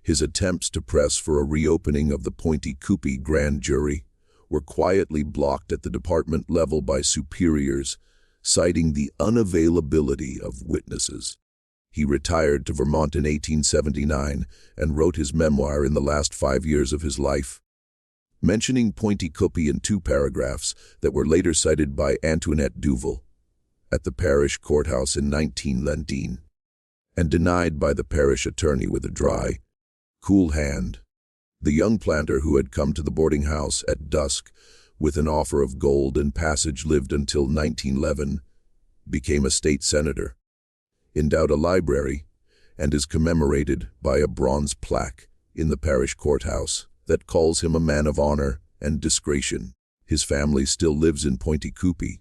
His attempts to press for a reopening of the Pointe Coupee grand jury were quietly blocked at the department level by superiors, citing the unavailability of witnesses. He retired to Vermont in 1879 and wrote his memoir in the last 5 years of his life, mentioning Pointe Coupee in 2 paragraphs that were later cited by Antoinette Duval at the parish courthouse in 1919, and denied by the parish attorney with a dry, cool hand. The young planter who had come to the boarding house at dusk with an offer of gold and passage lived until 1911, became a state senator, endowed a library, and is commemorated by a bronze plaque in the parish courthouse that calls him a man of honor and discretion. His family still lives in Pointe Coupee.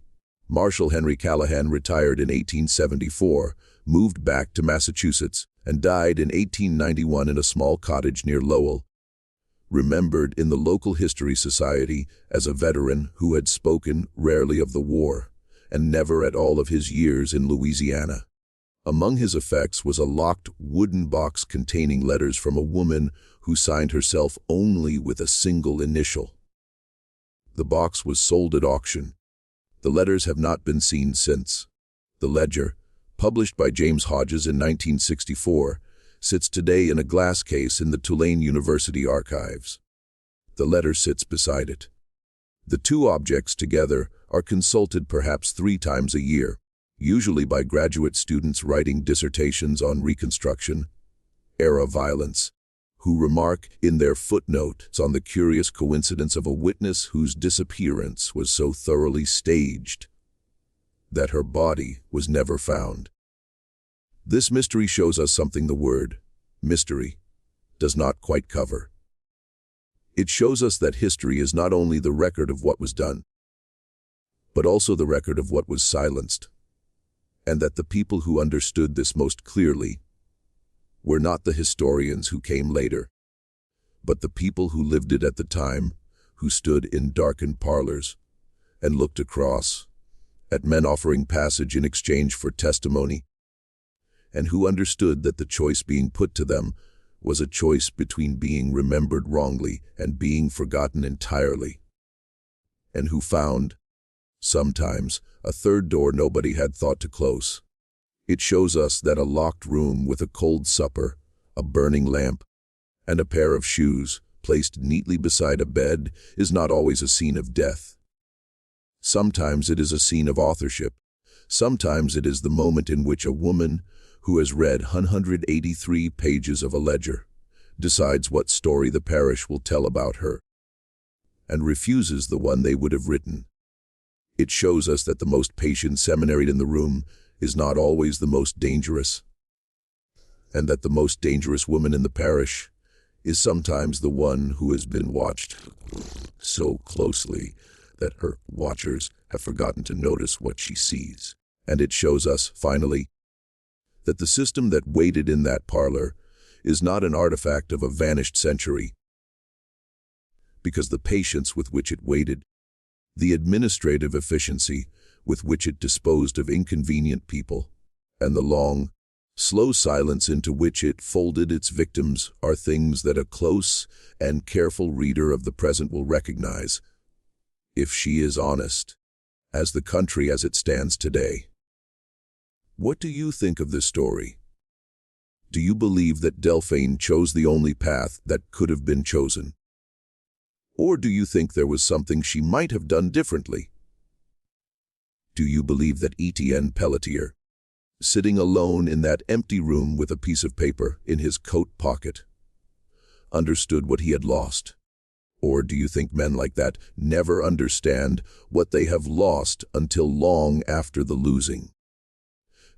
Marshal Henry Callahan retired in 1874, moved back to Massachusetts, and died in 1891 in a small cottage near Lowell, remembered in the local history society as a veteran who had spoken rarely of the war and never at all of his years in Louisiana. Among his effects was a locked wooden box containing letters from a woman who signed herself only with a single initial. The box was sold at auction. The letters have not been seen since. The ledger, published by James Hodges in 1964, sits today in a glass case in the Tulane University archives. The letter sits beside it. The two objects together are consulted perhaps 3 times a year, usually by graduate students writing dissertations on Reconstruction-era violence, who remark in their footnotes on the curious coincidence of a witness whose disappearance was so thoroughly staged that her body was never found. This mystery shows us something the word mystery does not quite cover. It shows us that history is not only the record of what was done, but also the record of what was silenced, and that the people who understood this most clearly were not the historians who came later, but the people who lived it at the time, who stood in darkened parlors and looked across at men offering passage in exchange for testimony, and who understood that the choice being put to them was a choice between being remembered wrongly and being forgotten entirely, and who found, sometimes, a third door nobody had thought to close. It shows us that a locked room with a cold supper, a burning lamp, and a pair of shoes placed neatly beside a bed is not always a scene of death. Sometimes it is a scene of authorship. Sometimes it is the moment in which a woman who has read 183 pages of a ledger decides what story the parish will tell about her and refuses the one they would have written. It shows us that the most patient seminarian in the room is not always the most dangerous, and that the most dangerous woman in the parish is sometimes the one who has been watched so closely that her watchers have forgotten to notice what she sees. And it shows us, finally, that the system that waited in that parlor is not an artifact of a vanished century, because the patience with which it waited, the administrative efficiency with which it disposed of inconvenient people, and the long, slow silence into which it folded its victims are things that a close and careful reader of the present will recognize, if she is honest, as the country as it stands today. What do you think of this story? Do you believe that Delphine chose the only path that could have been chosen? Or do you think there was something she might have done differently? Do you believe that Etienne Pelletier, sitting alone in that empty room with a piece of paper in his coat pocket, understood what he had lost? Or do you think men like that never understand what they have lost until long after the losing?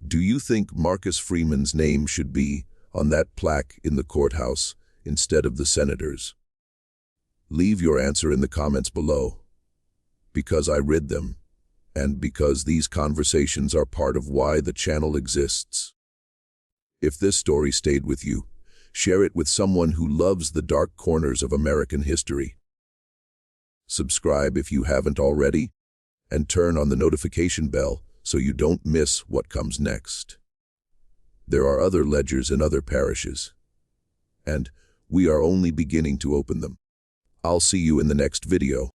Do you think Marcus Freeman's name should be on that plaque in the courthouse instead of the senator's? Leave your answer in the comments below, because I read them, and because these conversations are part of why the channel exists. If this story stayed with you, share it with someone who loves the dark corners of American history. Subscribe if you haven't already, and turn on the notification bell so you don't miss what comes next. There are other ledgers in other parishes, and we are only beginning to open them. I'll see you in the next video.